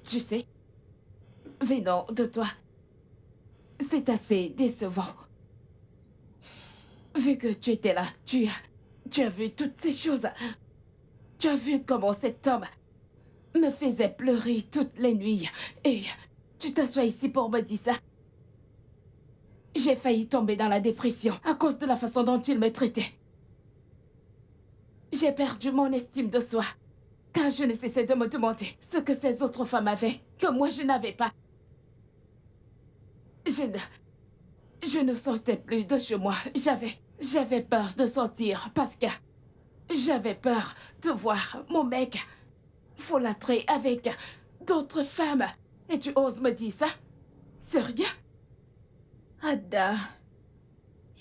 Tu sais, venant de toi, c'est assez décevant. Vu que tu étais là, tu as vu toutes ces choses. Tu as vu comment cet homme me faisait pleurer toutes les nuits. Et tu t'assois ici pour me dire ça. J'ai failli tomber dans la dépression à cause de la façon dont il me traitait. J'ai perdu mon estime de soi, car je ne cessais de me demander ce que ces autres femmes avaient, que moi je n'avais pas. Je ne sortais plus de chez moi. J'avais peur de sortir parce que j'avais peur de voir mon mec folâtrer avec d'autres femmes. Et tu oses me dire ça? Sérieux? Ada,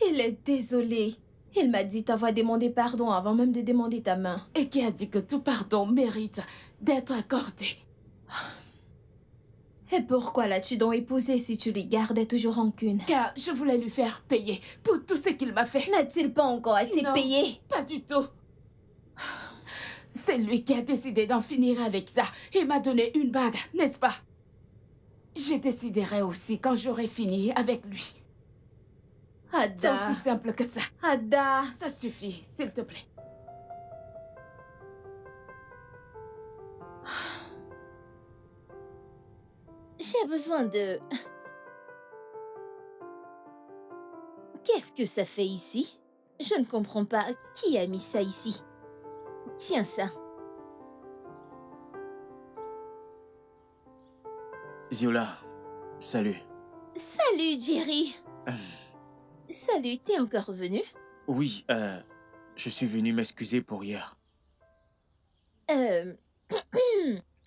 il est désolé. Il m'a dit t'avoir demandé pardon avant même de demander ta main. Et qui a dit que tout pardon mérite d'être accordé? Et pourquoi l'as-tu donc épousé si tu lui gardais toujours rancune? Car je voulais lui faire payer pour tout ce qu'il m'a fait. N'a-t-il pas encore assez Non. payé? Pas du tout. C'est lui qui a décidé d'en finir avec ça et m'a donné une bague, n'est-ce pas? Je déciderai aussi quand j'aurai fini avec lui. C'est Ada, aussi simple que ça. Ada. Ça suffit, s'il te plaît. J'ai besoin de... Qu'est-ce que ça fait ici? Je ne comprends pas. Qui a mis ça ici? Tiens ça. Ziola, salut. Salut, Jerry. Salut, t'es encore revenu? Oui, je suis venu m'excuser pour hier.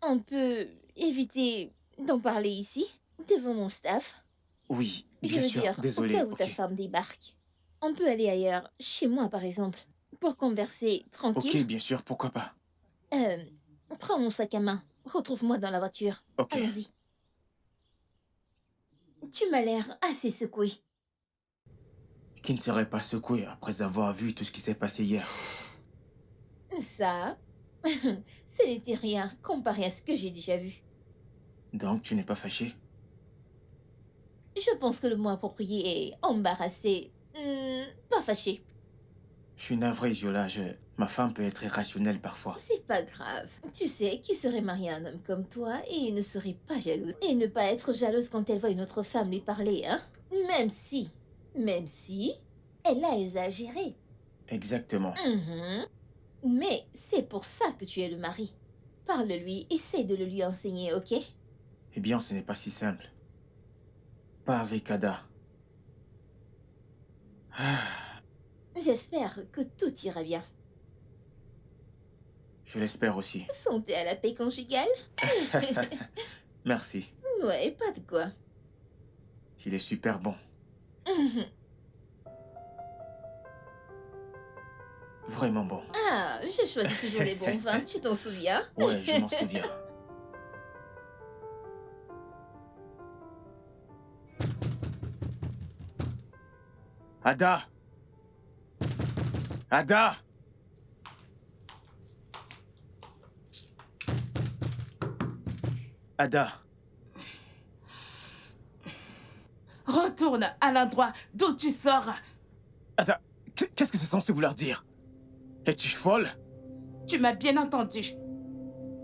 On peut éviter d'en parler ici, devant mon staff? Oui, Je bien veux sûr, dire, désolé. au cas où ta ok. femme débarque. On peut aller ailleurs, chez moi par exemple. pour converser Ok, tranquille. bien sûr, pourquoi pas. Euh, Prends mon sac à main. Retrouve-moi dans la voiture. Ok. Allons-y. Tu m'as l'air assez secoué. Qui ne serait pas secoué après avoir vu tout ce qui s'est passé hier? Ça, ce n'était rien comparé à ce que j'ai déjà vu. Donc, tu n'es pas fâché? Je pense que le mot approprié est embarrassé. Pas fâché. Je suis navré, Viola. Ma femme peut être irrationnelle parfois. C'est pas grave. Tu sais, qui serait marié à un homme comme toi et ne serait pas jalouse. Et ne pas être jalouse quand elle voit une autre femme lui parler, hein? Même si, elle a exagéré. Exactement. Mhm. Mais c'est pour ça que tu es le mari. Parle-lui, essaie de le lui enseigner, ok? Eh bien, ce n'est pas si simple. Pas avec Ada. Ah, J'espère que tout ira bien. je l'espère aussi. Santé à la paix conjugale? Merci. Ouais, pas de quoi. Il est super bon. Mhm. Vraiment bon. Ah, je choisis toujours les bons vins, tu t'en souviens? Ouais, je m'en souviens. Ada! Ada! Ada! Retourne à l'endroit d'où tu sors. Ada! Qu'est-ce que c'est censé vouloir dire? Es-tu folle? Tu m'as bien entendu.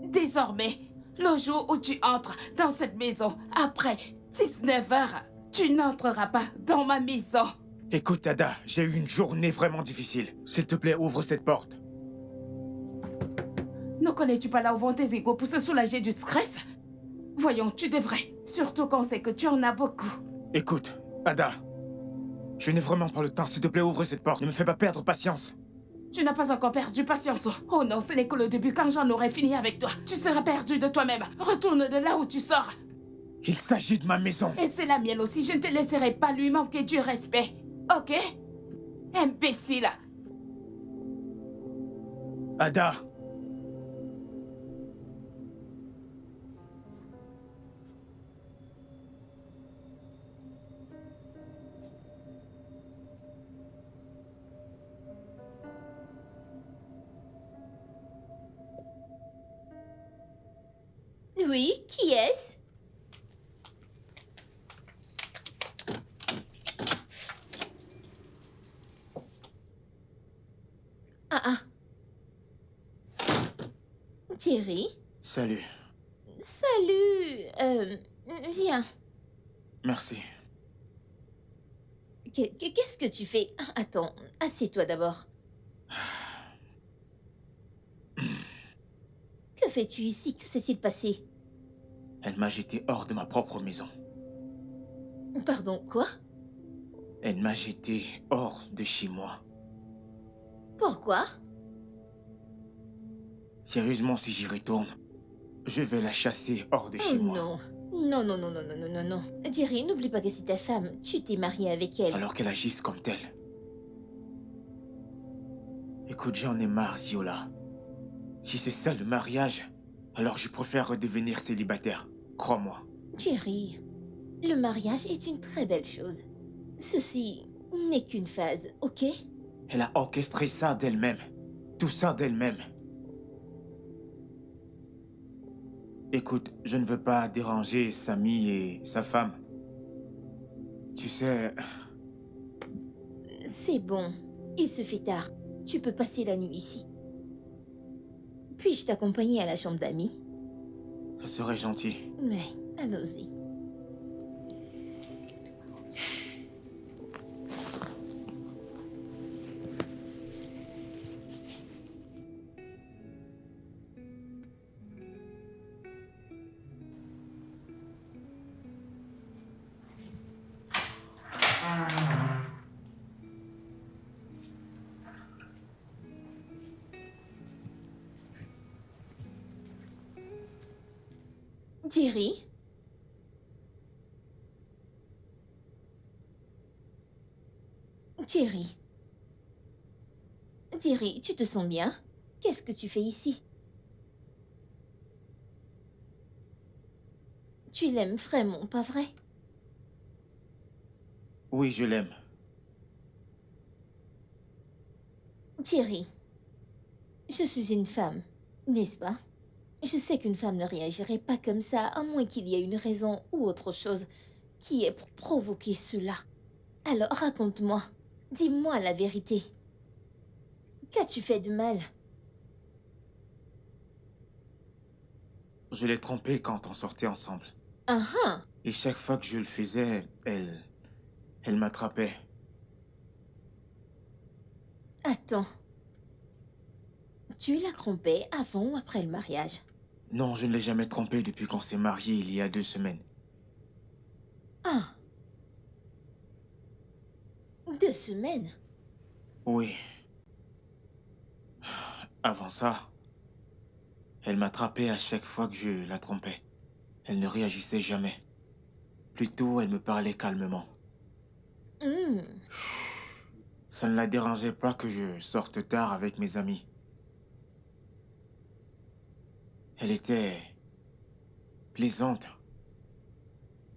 Désormais, le jour où tu entres dans cette maison, après 19 heures, tu n'entreras pas dans ma maison. Écoute, Ada, j'ai eu une journée vraiment difficile. S'il te plaît, ouvre cette porte. Ne connais-tu pas là où vont tes égos pour se soulager du stress? Voyons, tu devrais. Surtout qu'on sait que tu en as beaucoup. Écoute, Ada. Je n'ai vraiment pas le temps. S'il te plaît, ouvre cette porte. Ne me fais pas perdre patience. Tu n'as pas encore perdu patience. Oh non, ce n'est que le début. Quand j'en aurai fini avec toi, tu seras perdu de toi-même. Retourne de là où tu sors. Il s'agit de ma maison. Et c'est la mienne aussi. Je ne te laisserai pas lui manquer du respect. Ok? Imbécile. Ada. Oui, qui est-ce? Ah. Jerry? Salut. Salut. Viens. Merci. Qu'est-ce que tu fais? Attends, assieds-toi d'abord. Que fais-tu ici? Que s'est-il passé? Elle m'a jeté hors de ma propre maison. Pardon, quoi? Elle m'a jeté hors de chez moi. Pourquoi? Sérieusement, si j'y retourne, je vais la chasser hors de chez Oh moi. non. Non, non, non, non, non, non, non, non. Jerry, n'oublie pas que c'est ta femme. Tu t'es marié avec elle. Alors qu'elle agisse comme telle. Écoute, j'en ai marre, Ziola. Si c'est ça le mariage, alors je préfère redevenir célibataire. Crois-moi. Jerry, le mariage est une très belle chose. Ceci n'est qu'une phase, ok? Elle a orchestré ça d'elle-même. Tout ça d'elle-même. Écoute, je ne veux pas déranger Samy et sa femme. Tu sais, C'est bon. Il se fait tard. Tu peux passer la nuit ici. Puis-je t'accompagner à la chambre d'amis? ça serait gentil. Mais, allons-y. Jerry? Jerry? Thierry, tu te sens bien? Qu'est-ce que tu fais ici? Tu l'aimes vraiment, pas vrai? Oui, je l'aime. Thierry, je suis une femme, n'est-ce pas? Je sais qu'une femme ne réagirait pas comme ça, à moins qu'il y ait une raison ou autre chose qui ait provoqué cela. Alors raconte-moi, dis-moi la vérité. Qu'as-tu fait de mal? Je l'ai trompée quand on sortait ensemble. Ah ah! Et chaque fois que je le faisais, elle m'attrapait. Attends. Tu la trompais avant ou après le mariage? Non, je ne l'ai jamais trompée depuis qu'on s'est mariés il y a 2 semaines. Ah! 2 semaines? Oui. Avant ça, elle m'attrapait à chaque fois que je la trompais. Elle ne réagissait jamais. Plutôt, elle me parlait calmement. Hmm. Ça ne la dérangeait pas que je sorte tard avec mes amis. Elle était plaisante.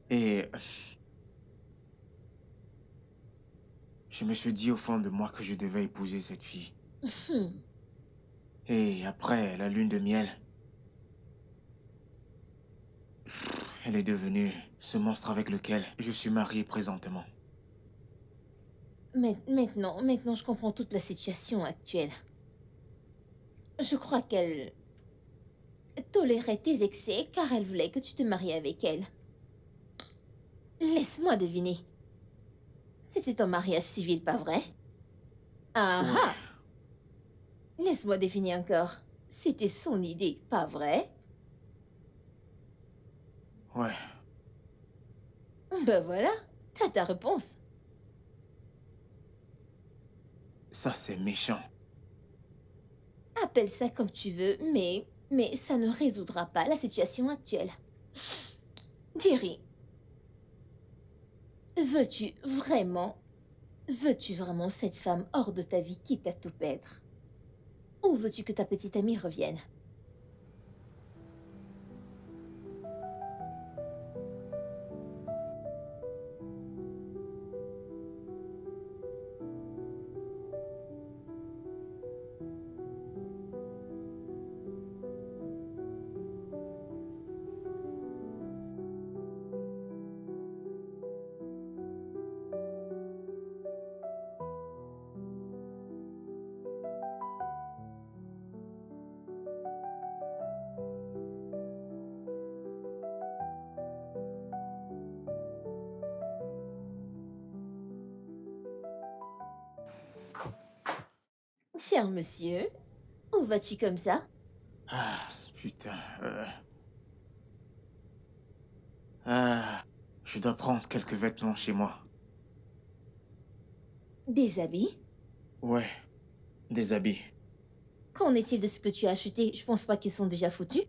Et je me suis dit au fond de moi que je devais épouser cette fille. Hmm. Et après la lune de miel, elle est devenue ce monstre avec lequel je suis marié présentement. Maintenant, je comprends toute la situation actuelle. Je crois qu'elle tolérait tes excès car elle voulait que tu te maries avec elle. Laisse-moi deviner. C'était un mariage civil, pas vrai? Ah ah! Laisse-moi deviner encore. C'était son idée, pas vrai? Ouais. Ben voilà, t'as ta réponse. Ça, c'est méchant. Appelle ça comme tu veux, mais ça ne résoudra pas la situation actuelle. Jerry, veux-tu vraiment cette femme hors de ta vie quitte à tout perdre? Ou veux-tu que ta petite amie revienne? Cher monsieur, où vas-tu comme ça? Ah, putain. Ah, je dois prendre quelques vêtements chez moi. Des habits? Ouais, des habits. Qu'en est-il de ce que tu as acheté? Je pense pas qu'ils sont déjà foutus.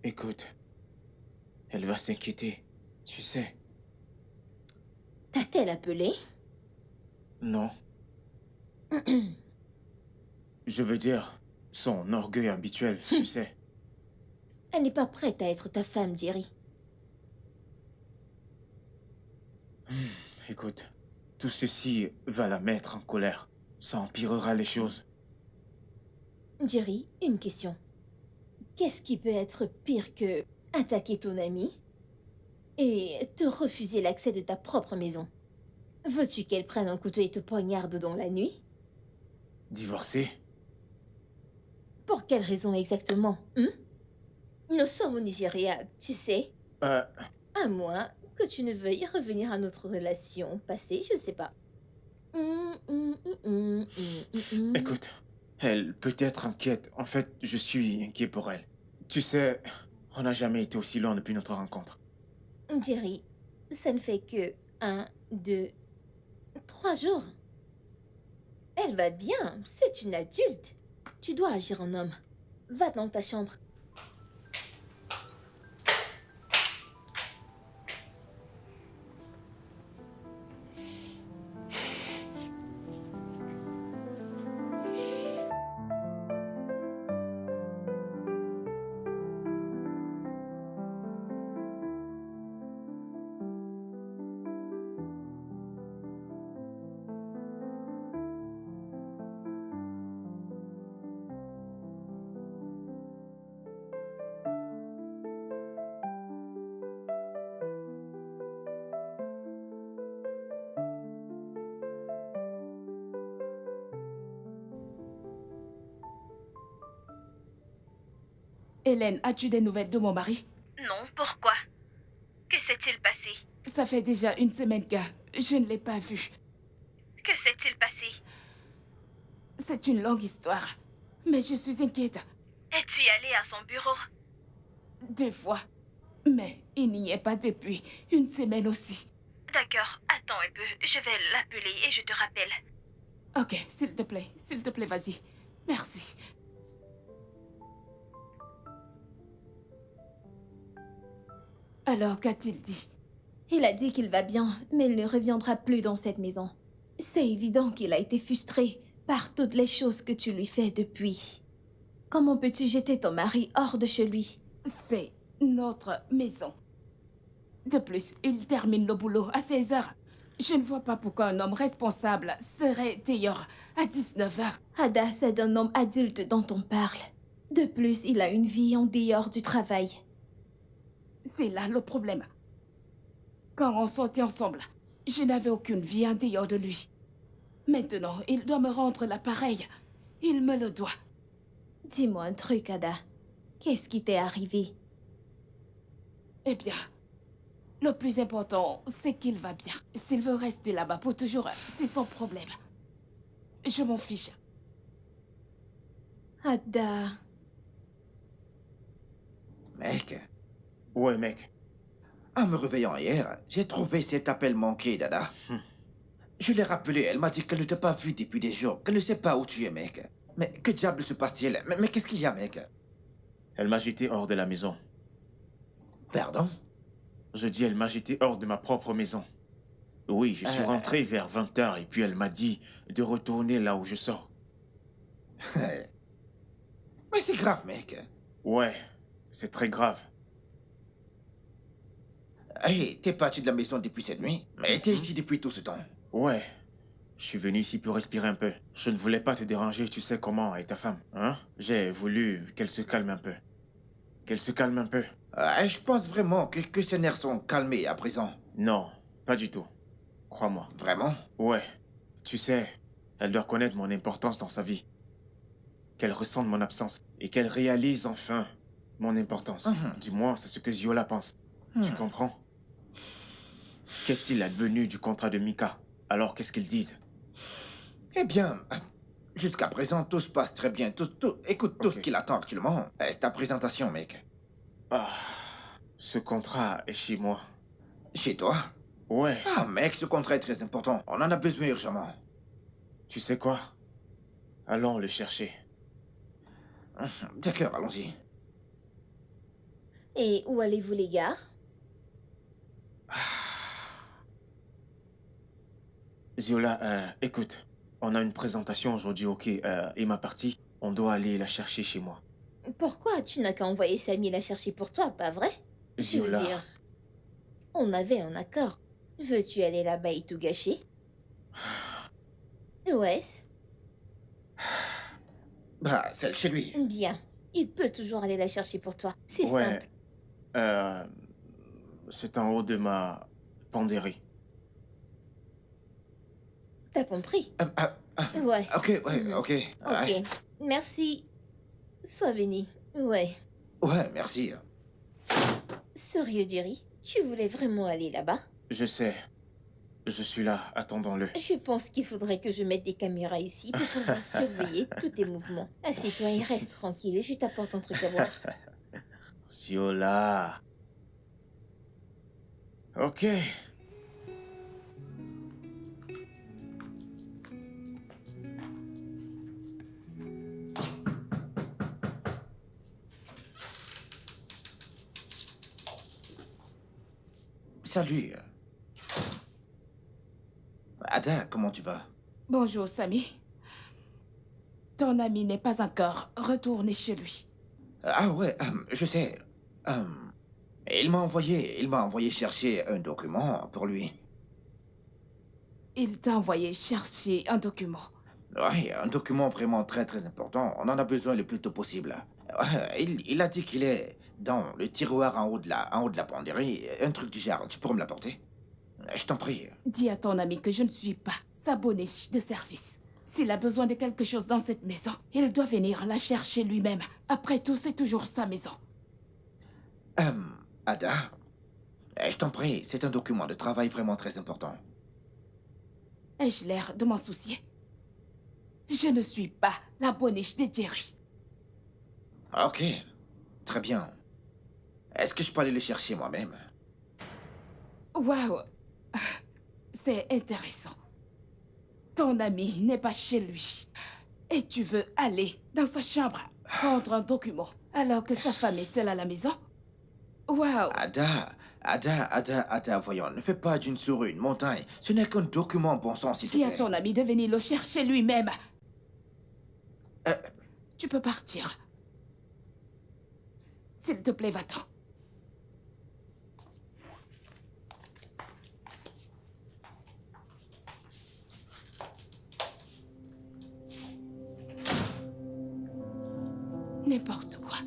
Écoute, elle va s'inquiéter, tu sais. T'a-t-elle appelé? Non. Je veux dire, son orgueil habituel, tu sais. Elle n'est pas prête à être ta femme, Jerry. Écoute, tout ceci va la mettre en colère. Ça empirera les choses. Jerry, une question. Qu'est-ce qui peut être pire que attaquer ton ami et te refuser l'accès de ta propre maison? Veux-tu qu'elle prenne un couteau et te poignarde dans la nuit? Divorcer? Pour quelle raison exactement, hein? Nous sommes au Nigeria, tu sais. À moins que tu ne veuilles revenir à notre relation passée, je sais pas. Écoute, elle peut être inquiète. En fait, je suis inquiet pour elle. Tu sais, on n'a jamais été aussi loin depuis notre rencontre. Jerry, ça ne fait que 1, 2, 3 jours. Elle va bien, c'est une adulte. Tu dois agir en homme. Va dans ta chambre. Hélène, as-tu des nouvelles de mon mari? Non, pourquoi? Que s'est-il passé? Ça fait déjà une semaine que je ne l'ai pas vu. Que s'est-il passé? C'est une longue histoire. Mais je suis inquiète. Es-tu allé à son bureau? 2 fois. Mais il n'y est pas depuis une semaine aussi. D'accord, attends un peu. Je vais l'appeler et je te rappelle. Ok, s'il te plaît, vas-y. Merci. Alors, qu'a-t-il dit? Il a dit qu'il va bien, mais il ne reviendra plus dans cette maison. C'est évident qu'il a été frustré par toutes les choses que tu lui fais depuis. Comment peux-tu jeter ton mari hors de chez lui? C'est notre maison. De plus, il termine le boulot à 16 heures. Je ne vois pas pourquoi un homme responsable serait dehors à 19 heures. Ada, c'est d'un homme adulte dont on parle. De plus, il a une vie en dehors du travail. C'est là le problème. Quand on sortait ensemble, je n'avais aucune vie en dehors de lui. Maintenant, il doit me rendre l'appareil. Il me le doit. Dis-moi un truc, Ada. Qu'est-ce qui t'est arrivé? Eh bien, le plus important, c'est qu'il va bien. S'il veut rester là-bas pour toujours, c'est son problème. Je m'en fiche. Ada... Mec, Ouais, mec. en me réveillant hier, j'ai trouvé cet appel manqué d'Ada. Je l'ai rappelé, elle m'a dit qu'elle ne t'a pas vu depuis des jours, qu'elle ne sait pas où tu es, mec. Mais que diable se passe-t-il? Mais qu'est-ce qu'il y a, mec? Elle m'a jeté hors de la maison. Pardon? Je dis, elle m'a jeté hors de ma propre maison. Oui, je suis rentré vers 20 h et puis elle m'a dit de retourner là où je sors. Mais c'est grave, mec. Ouais, c'est très grave. Hey, t'es parti de la maison depuis cette nuit, mais t'es ici depuis tout ce temps. Ouais, je suis venu ici pour respirer un peu. Je ne voulais pas te déranger, tu sais comment est ta femme, hein? J'ai voulu qu'elle se calme un peu. Qu'elle se calme un peu. Je pense vraiment que ses nerfs sont calmés à présent. Non, pas du tout. Crois-moi. Vraiment? Ouais, tu sais, elle doit connaître mon importance dans sa vie. Qu'elle ressente mon absence et qu'elle réalise enfin mon importance. Du moins, c'est ce que Ziola pense. Tu comprends? Qu'est-il advenu du contrat de Mika? Alors, qu'est-ce qu'ils disent? Eh bien, jusqu'à présent, tout se passe très bien. Écoute, tout ce qu'il attend actuellement, c'est ta présentation, mec. Ah, ce contrat est chez moi. Chez toi? Ouais, Ah, mec, ce contrat est très important. On en a besoin urgemment. tu sais quoi? Allons le chercher. D'accord, allons-y. Et où allez-vous, les gars? Ziola, écoute, on a une présentation aujourd'hui, ok? Et ma partie, on doit aller la chercher chez moi. Pourquoi tu n'as qu'à envoyer Samy la chercher pour toi, pas vrai? Je veux Ziola, dire, on avait un accord. Veux-tu aller là-bas et tout gâcher? Ouais, Bah, celle chez lui. bien. Il peut toujours aller la chercher pour toi. C'est ouais, simple. c'est en haut de ma penderie. T'as compris? Ouais. Ok, ouais, ok. Ok. Merci. Sois béni. Ouais. Ouais, merci. Sérieux, Jerry, tu voulais vraiment aller là-bas? Je sais. Je suis là, attendons-le. Je pense qu'il faudrait que je mette des caméras ici pour pouvoir surveiller tous tes mouvements. Assieds-toi et reste tranquille. Je t'apporte un truc à boire. Ziola. Ok. Salut. Ada, comment tu vas? Bonjour, Samy. Ton ami n'est pas encore retourné chez lui. Ah ouais, je sais. Il m'a envoyé chercher un document pour lui. Il t'a envoyé chercher un document. Ouais, un document vraiment très très important. On en a besoin le plus tôt possible. Il a dit qu'il est dans le tiroir en haut de la penderie. Un truc du genre. Tu pourrais me l'apporter? Je t'en prie. Dis à ton ami que je ne suis pas sa boniche de service. S'il a besoin de quelque chose dans cette maison, il doit venir la chercher lui-même. Après tout, c'est toujours sa maison. Ada, je t'en prie, c'est un document de travail vraiment très important. Ai-je l'air de m'en soucier? Je ne suis pas la boniche de Jerry. Ok, très bien. Est-ce que je peux aller le chercher moi-même? Waouh! C'est intéressant. Ton ami n'est pas chez lui. Et tu veux aller dans sa chambre prendre un document alors que sa femme est seule à la maison? Waouh! Ada, voyons, ne fais pas d'une souris une montagne. Ce n'est qu'un document, bon sang, s'il te Dis à plaît. ton ami de venir le chercher lui-même. Euh. Tu peux partir. S'il te plaît, va-t'en. N'importe quoi.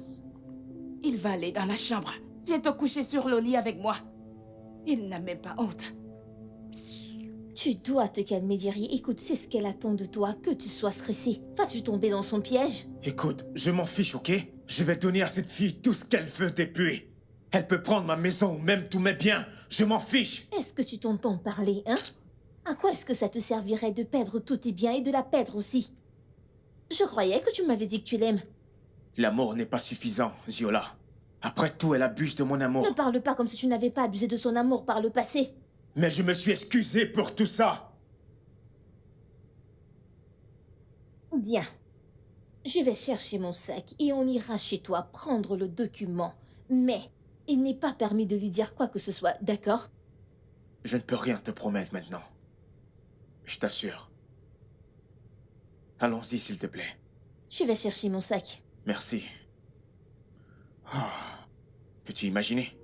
Il va aller dans la chambre. Viens te coucher sur le lit avec moi. Il n'a même pas honte. Tu dois te calmer, Jerry. Écoute, c'est ce qu'elle attend de toi, que tu sois stressé. Vas-tu tomber dans son piège? Écoute, je m'en fiche, ok? Je vais donner à cette fille tout ce qu'elle veut depuis. Elle peut prendre ma maison ou même tous mes biens. Je m'en fiche. Est-ce que tu t'entends parler, hein? À quoi est-ce que ça te servirait de perdre tous tes biens et de la perdre aussi? Je croyais que tu m'avais dit que tu l'aimes. L'amour n'est pas suffisant, Ziola. Après tout, elle abuse de mon amour. Ne parle pas comme si tu n'avais pas abusé de son amour par le passé. Mais je me suis excusé pour tout ça. Bien. Je vais chercher mon sac et on ira chez toi prendre le document. Mais il n'est pas permis de lui dire quoi que ce soit, d'accord? Je ne peux rien te promettre maintenant. Je t'assure. Allons-y, s'il te plaît. Je vais chercher mon sac. Merci. Ah, peux-tu imaginer?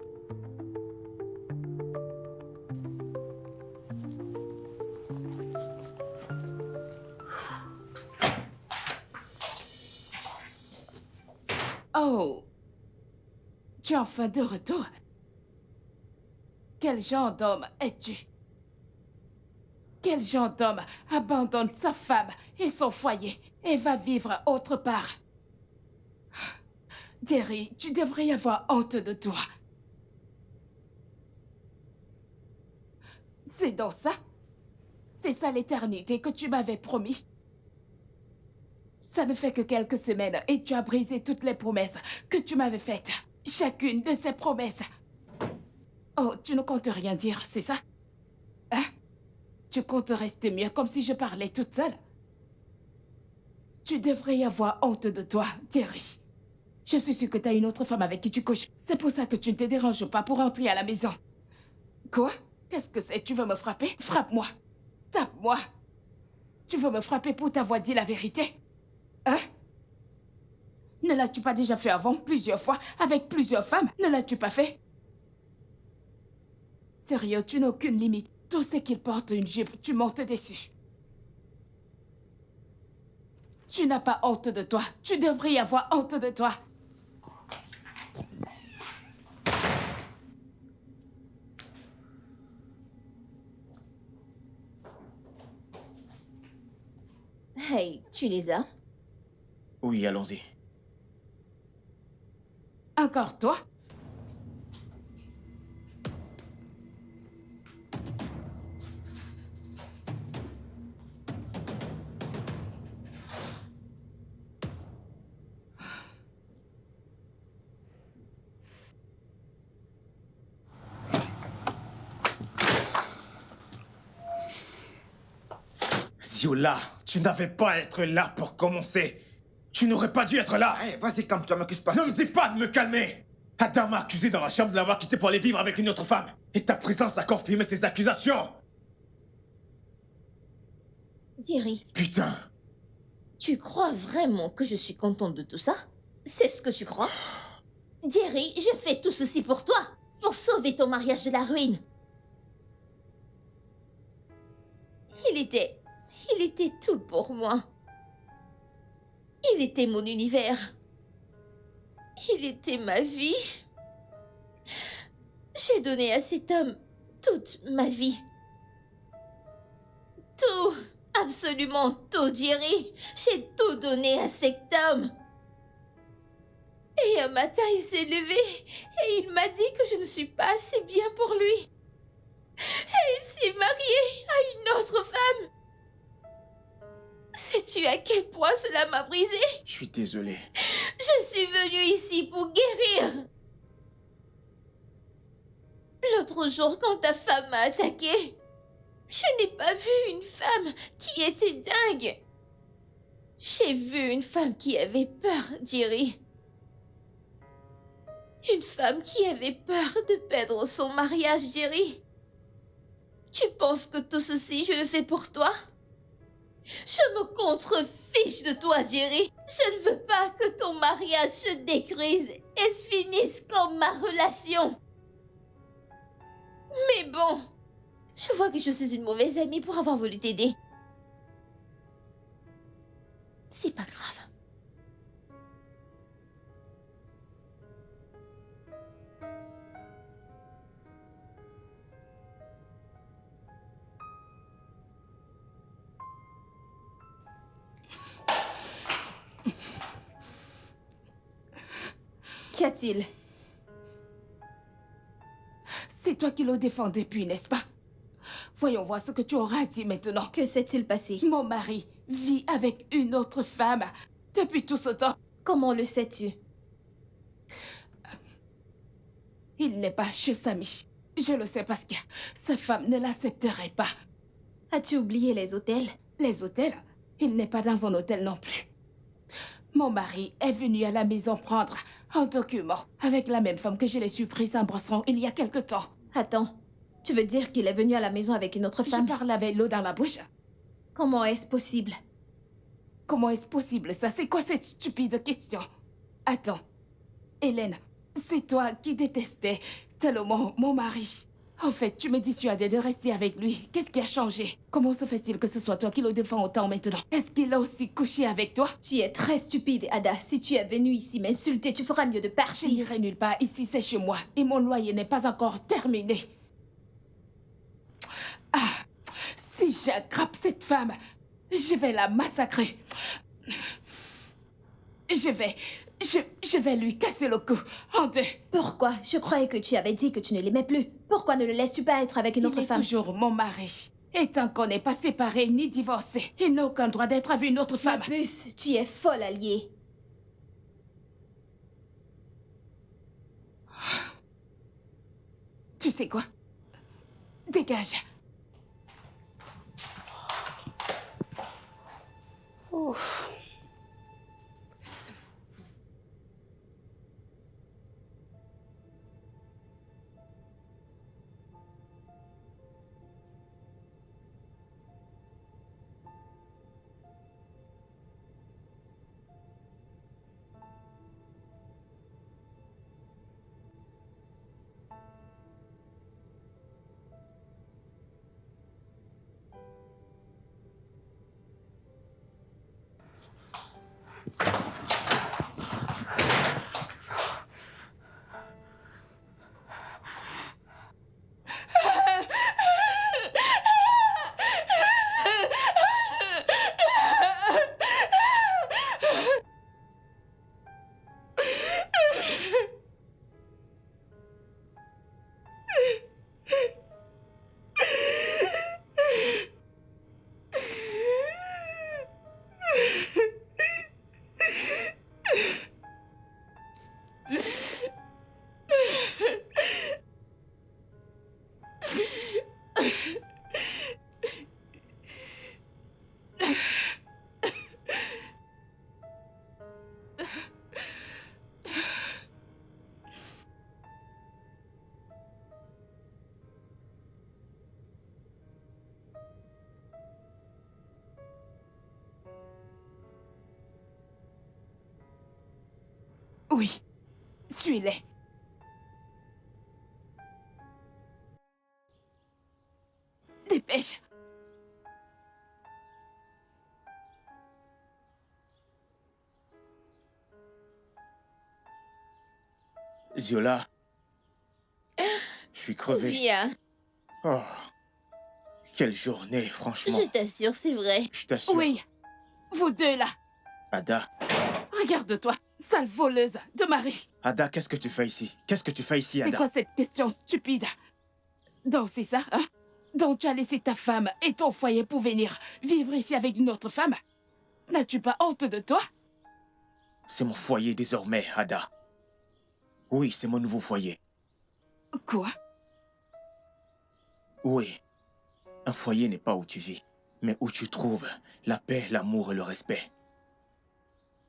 Oh! Tu es enfin de retour? Quel genre d'homme es-tu? Quel genre d'homme abandonne sa femme et son foyer et va vivre autre part? Jerry, tu devrais avoir honte de toi. C'est donc ça? C'est ça l'éternité que tu m'avais promis? Ça ne fait que quelques semaines et tu as brisé toutes les promesses que tu m'avais faites. Chacune de ces promesses. Oh, tu ne comptes rien dire, c'est ça? Hein? Tu comptes rester mieux comme si je parlais toute seule? Tu devrais y avoir honte de toi, Jerry. Je suis sûre que tu as une autre femme avec qui tu couches. C'est pour ça que tu ne te déranges pas pour entrer à la maison. Quoi? Qu'est-ce que c'est? Tu veux me frapper? Frappe-moi. Tape-moi. Tu veux me frapper pour t'avoir dit la vérité? Hein? Ne l'as-tu pas déjà fait avant, plusieurs fois, avec plusieurs femmes? Ne l'as-tu pas fait? Sérieux, tu n'as aucune limite. Tout ce qu'il porte une jupe, tu montes dessus. Tu n'as pas honte de toi. Tu devrais y avoir honte de toi. Hey, tu les as? Oui, allons-y. Encore toi? Ziola, tu n'avais pas à être là pour commencer. Tu n'aurais pas dû être là. Hey, vas-y, calme-toi, m'accuse pas. Ne me dis pas de me calmer. Adam m'a accusé dans la chambre de l'avoir quitté pour aller vivre avec une autre femme. Et ta présence a confirmé ces accusations. Jerry, Putain. tu crois vraiment que je suis contente de tout ça? C'est ce que tu crois? Jerry, je fais tout ceci pour toi, pour sauver ton mariage de la ruine. Il était tout pour moi. Il était mon univers. Il était ma vie. J'ai donné à cet homme toute ma vie. Tout, absolument tout, Jerry. J'ai tout donné à cet homme. Et un matin, il s'est levé et il m'a dit que je ne suis pas assez bien pour lui. Et il s'est marié à une autre femme. Sais-tu à quel point cela m'a brisé? Je suis désolé. Je suis venue ici pour guérir. L'autre jour, quand ta femme m'a attaqué, je n'ai pas vu une femme qui était dingue. J'ai vu une femme qui avait peur, Jerry. Une femme qui avait peur de perdre son mariage, Jerry. Tu penses que tout ceci, je le fais pour toi? Je me contrefiche de toi, Jerry. Je ne veux pas que ton mariage se détruise et finisse comme ma relation. Mais bon, je vois que je suis une mauvaise amie pour avoir voulu t'aider. C'est pas grave. Qu'y a-t-il? C'est toi qui le défends depuis, n'est-ce pas? Voyons voir ce que tu auras à dire maintenant. Que s'est-il passé? Mon mari vit avec une autre femme depuis tout ce temps. Comment le sais-tu? Il n'est pas chez Samy. Je le sais parce que sa femme ne l'accepterait pas. As-tu oublié les hôtels? Les hôtels, il n'est pas dans un hôtel non plus. Mon mari est venu à la maison prendre un document avec la même femme que je l'ai surprise en brossant il y a quelque temps. Attends, tu veux dire qu'il est venu à la maison avec une autre femme? Je parle avec l'eau dans la bouche. Comment est-ce possible? Comment est-ce possible ça? C'est quoi cette stupide question? Attends, Hélène, c'est toi qui détestais tellement mon mari. En fait, tu me dissuadais de rester avec lui. Qu'est-ce qui a changé? Comment se fait-il que ce soit toi qui le défends autant maintenant? Est-ce qu'il a aussi couché avec toi? Tu es très stupide, Ada. Si tu es venue ici m'insulter, tu feras mieux de Je partir. n'irai nulle part. Ici, c'est chez moi. Et mon loyer n'est pas encore terminé. Ah, si j'attrape cette femme, je vais la massacrer. Je vais lui casser le cou en deux. Pourquoi? Je croyais que tu avais dit que tu ne l'aimais plus. Pourquoi ne le laisses-tu pas être avec une autre Il est femme? toujours mon mari. Et tant qu'on n'est pas séparés ni divorcés, il n'a aucun droit d'être avec une autre Ma femme. puce, tu es folle, alliée. Tu sais quoi? Dégage. Oui, suis-les. Dépêche. Ziola, je suis crevé. Viens. Oh, Quelle journée, franchement. Je t'assure, c'est vrai. Je t'assure. Oui, vous deux là. Ada, Regarde-toi, sale voleuse de mari. Ada, qu'est-ce que tu fais ici? Qu'est-ce que tu fais ici, C'est Ada? quoi cette question stupide? Donc c'est ça, hein? Donc tu as laissé ta femme et ton foyer pour venir vivre ici avec une autre femme? N'as-tu pas honte de toi? C'est mon foyer désormais, Ada. Oui, c'est mon nouveau foyer. Quoi? Oui. Un foyer n'est pas où tu vis, mais où tu trouves la paix, l'amour et le respect.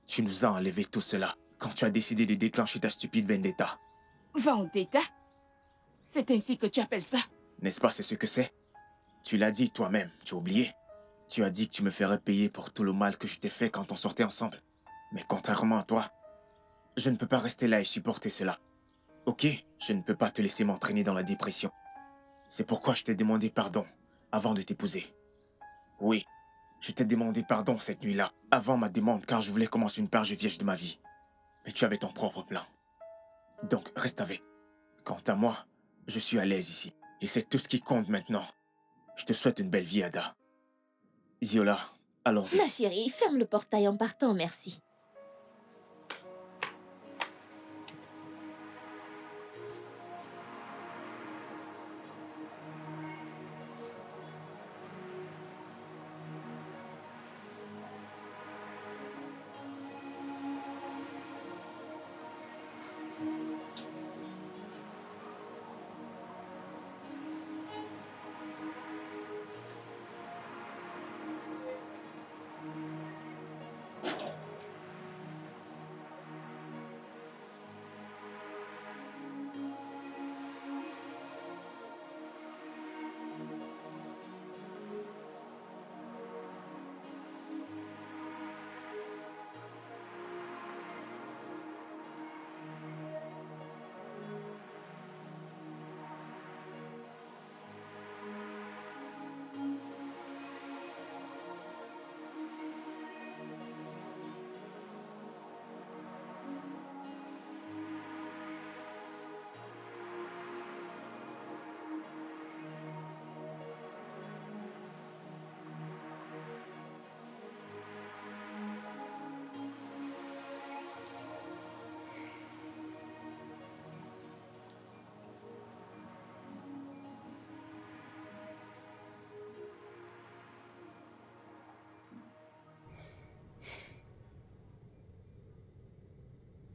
Tu nous as enlevé tout cela quand tu as décidé de déclencher ta stupide vendetta. Vendetta? C'est ainsi que tu appelles ça? N'est-ce pas, c'est ce que c'est? Tu l'as dit toi-même, tu as oublié. Tu as dit que tu me ferais payer pour tout le mal que je t'ai fait quand on sortait ensemble. Mais contrairement à toi, je ne peux pas rester là et supporter cela. Ok, je ne peux pas te laisser m'entraîner dans la dépression. C'est pourquoi je t'ai demandé pardon avant de t'épouser. Oui, je t'ai demandé pardon cette nuit-là, avant ma demande, car je voulais commencer une page vierge de ma vie. Mais tu avais ton propre plan. Donc, reste avec. Quant à moi, je suis à l'aise ici. Et c'est tout ce qui compte maintenant. Je te souhaite une belle vie, Ada. Ziola, allons-y. Ma chérie, ferme le portail en partant, merci.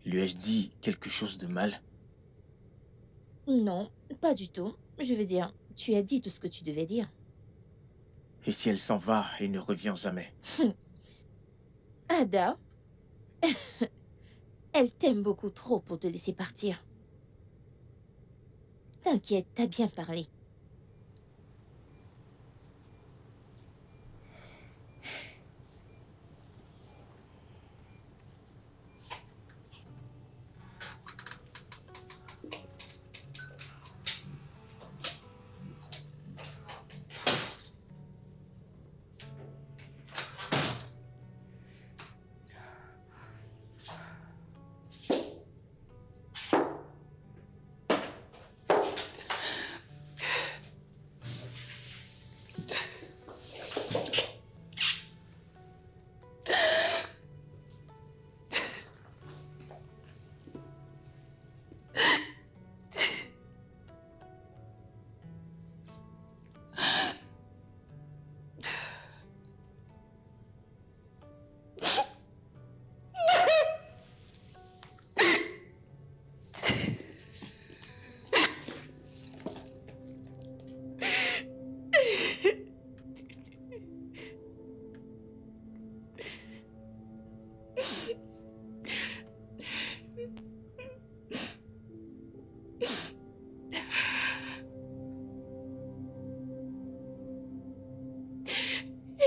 Lui ai-je dit quelque chose de mal? Non, pas du tout. Je veux dire, tu as dit tout ce que tu devais dire. Et si elle s'en va et ne revient jamais? Ada, elle t'aime beaucoup trop pour te laisser partir. T'inquiète, t'as bien parlé.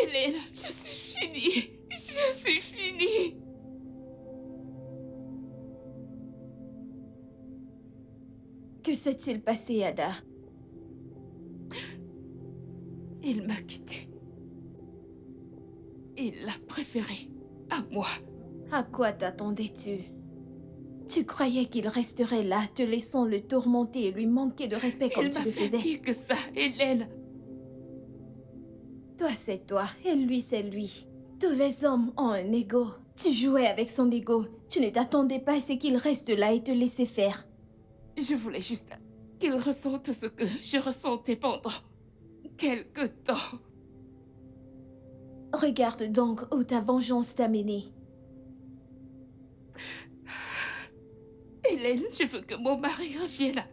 Hélène, je suis finie. Je suis finie. Que s'est-il passé, Ada? Il m'a quittée. Il l'a préférée à moi. À quoi t'attendais-tu? Tu croyais qu'il resterait là, te laissant le tourmenter et lui manquer de respect comme Il tu m'a le fait faisais? pire que ça, Hélène. Toi, c'est toi, et lui, c'est lui. Tous les hommes ont un ego. Tu jouais avec son ego. Tu ne t'attendais pas à ce qu'il reste là et te laisser faire. Je voulais juste qu'il ressente ce que je ressentais pendant quelque temps. Regarde donc où ta vengeance t'a mené. Hélène, je veux que mon mari revienne.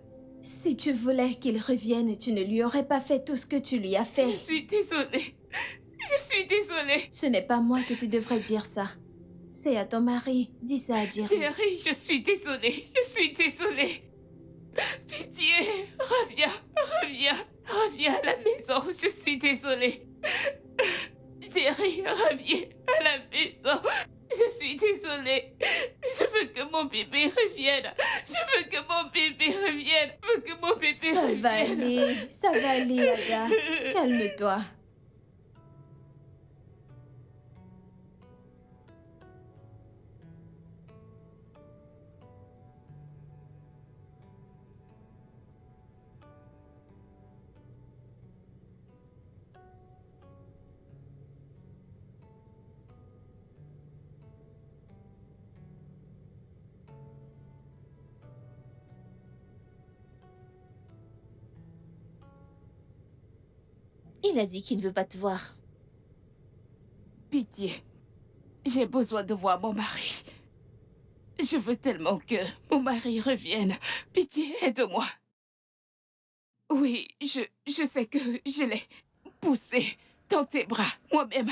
Si tu voulais qu'il revienne, tu ne lui aurais pas fait tout ce que tu lui as fait. Je suis désolée. Je suis désolée. Ce n'est pas moi que tu devrais dire ça. C'est à ton mari. Dis ça à Jerry. Jerry, je suis désolée. Je suis désolée. Pitié, reviens, reviens, reviens à la maison. Je suis désolée. Jerry, reviens à la maison. Je suis désolée. Je veux que mon bébé revienne. Je veux que mon bébé revienne. Je veux que mon bébé revienne. Ça va aller, Ada. Calme-toi. Il a dit qu'il ne veut pas te voir. Pitié. J'ai besoin de voir mon mari. Je veux tellement que mon mari revienne. Pitié, aide-moi. Oui, je sais que je l'ai poussé dans tes bras, moi-même.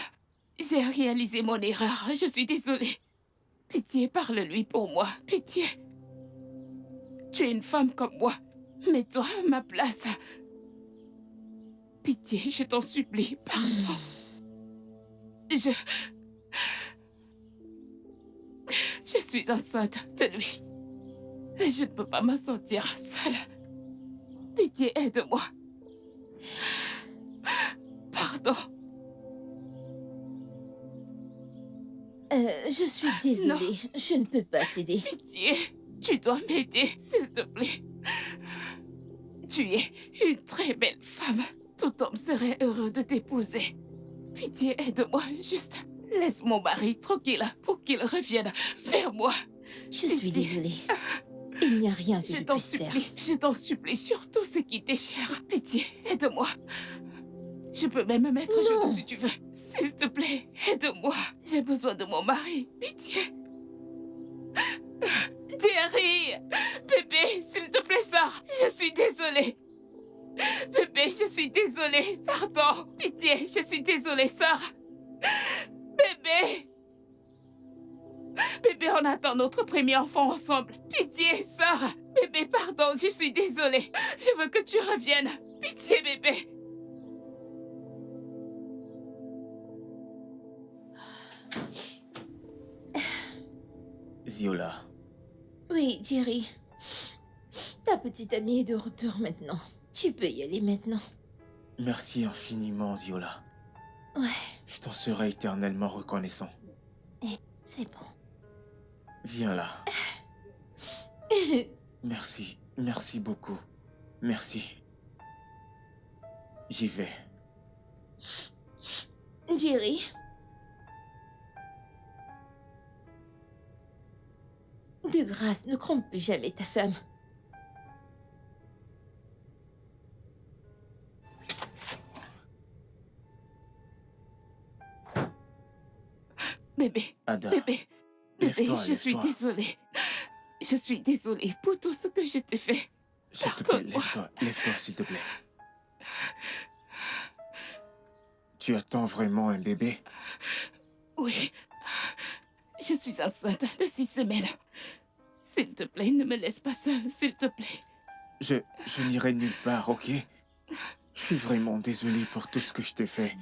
J'ai réalisé mon erreur. Je suis désolée. Pitié, parle-lui pour moi. Pitié. Tu es une femme comme moi. Mets-toi à ma place. Pitié, je t'en supplie, pardon. Je suis enceinte de lui. Je ne peux pas me sentir seule. Pitié, aide-moi. Pardon. Je suis désolée. Je ne peux pas t'aider. Pitié, tu dois m'aider, s'il te plaît. Tu es une très belle femme. Tout homme serait heureux de t'épouser. Pitié, aide-moi, juste laisse mon mari tranquille pour qu'il revienne vers moi. Je suis désolée. Il n'y a rien que je t'en puisse faire. supplie, je t'en supplie, surtout ce qui t'est cher. Pitié, aide-moi. Je peux même me mettre Non. genoux si tu veux. S'il te plaît, aide-moi. J'ai besoin de mon mari. Pitié. Thierry, bébé, s'il te plaît, sors. Je suis désolée. Bébé, je suis désolée. Pardon. Pitié, je suis désolée, sors. Bébé. Bébé, on attend notre premier enfant ensemble. Pitié, sors. Bébé, pardon, je suis désolée. Je veux que tu reviennes. Pitié, bébé. Ziola, Oui, Jerry. Ta petite amie est de retour maintenant. Tu peux y aller maintenant. merci infiniment, Ziola. Ouais, Je t'en serai éternellement reconnaissant. c'est bon. Viens là. Merci, merci beaucoup. Merci. J'y vais. Jerry. De grâce, ne trompe plus jamais ta femme. Bébé, Ada, bébé, bébé, lève-toi, je suis lève-toi. désolée. Je suis désolée pour tout ce que je t'ai fait. S'il te plaît, Pardonne-moi. lève-toi, lève-toi, s'il te plaît. Tu attends vraiment un bébé? Oui, je suis enceinte de 6 semaines. S'il te plaît, ne me laisse pas seule, s'il te plaît. Je n'irai nulle part, ok? Je suis vraiment désolé pour tout ce que je t'ai fait.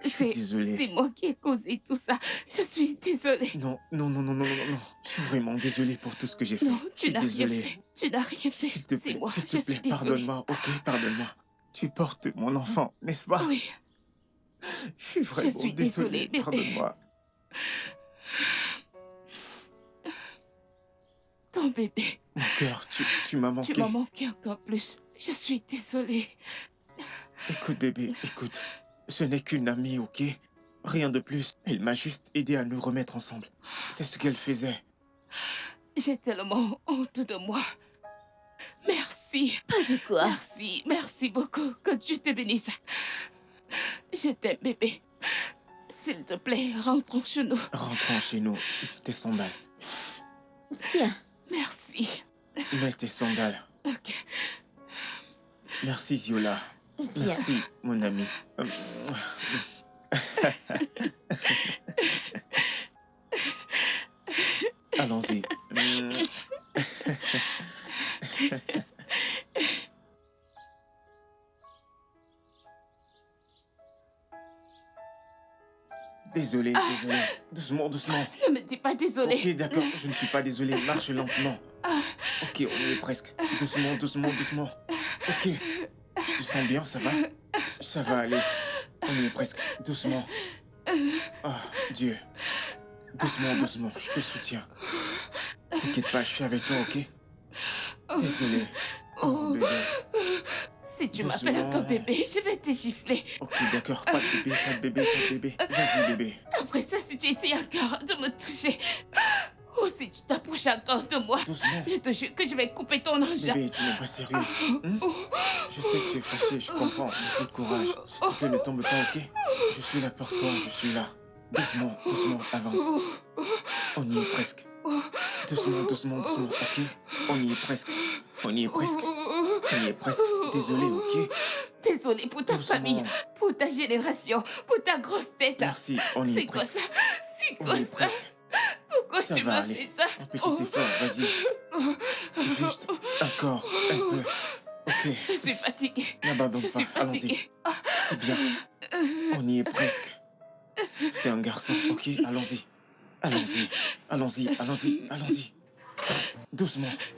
Je suis désolé. C'est moi qui ai causé tout ça. Je suis désolée. Non, non, non, non, non, non, non. Je suis vraiment désolé pour tout ce que j'ai fait. Non, Je tu suis n'as rien désolé. fait. Tu n'as rien fait. S'il te C'est plaît, moi, s'il je te suis plaît, désolée. pardonne-moi, ok, pardonne-moi. Tu portes mon enfant, n'est-ce pas? Oui, Je suis vraiment suis désolé, désolée, bébé. pardonne-moi. ton bébé. Mon cœur, tu m'as manqué. Tu m'as manqué encore plus. Je suis désolée. Écoute, bébé, écoute. Ce n'est qu'une amie, ok? Rien de plus. Elle m'a juste aidé à nous remettre ensemble. C'est ce qu'elle faisait. J'ai tellement honte de moi. Merci. Pas de quoi. Merci, merci beaucoup. Que Dieu te bénisse. Je t'aime, bébé. S'il te plaît, rentrons chez nous. Rentrons chez nous. Tes sandales. Tiens, Merci. Mets tes sandales. Ok. Merci, Ziola. tiens. Merci, mon ami. Allons-y. Désolé, désolé. Doucement, doucement. Ne me dis pas désolé. Ok, d'accord, je ne suis pas désolé. Marche lentement. Ok, on y est presque. Doucement, doucement, doucement. Ok. Tu te sens bien, ça va? Ça va aller. On y est presque. Doucement. Ah, Dieu. Doucement, doucement. Je te soutiens. T'inquiète pas, je suis avec toi, ok? Désolé. Oh, bébé. Si tu m'appelles encore bébé, je vais te gifler. Ok, d'accord. Pas de bébé, pas de bébé, pas de bébé. Vas-y, bébé. Après ça, si tu essayes encore de me toucher, ou si tu t'approches encore de moi, Doucement. je te jure que je vais couper ton engin. Bébé, tu n'es pas sérieuse. Je sais que tu es fâchée, je comprends. Beaucoup de courage. S'il te plaît, ne tombe pas, ok? Je suis là pour toi, je suis là. Doucement, doucement, avance. On y est presque. Doucement, doucement, doucement, ok? On y est presque. On y est presque. On y est presque. Désolé, ok? Désolée pour ta Doucement. famille, pour ta génération, pour ta grosse tête. Merci, on y est C'est quoi presque. ça? C'est On quoi y est ça? presque. Pourquoi Ça tu va m'as aller. fait ça? Un petit effort, vas-y. Juste, encore, un peu. Ok, Je suis fatiguée. n'abandonne Je pas, suis allons-y. fatiguée. C'est bien, on y est presque. C'est un garçon, ok, allons-y. Allons-y, allons-y, allons-y, allons-y. Doucement.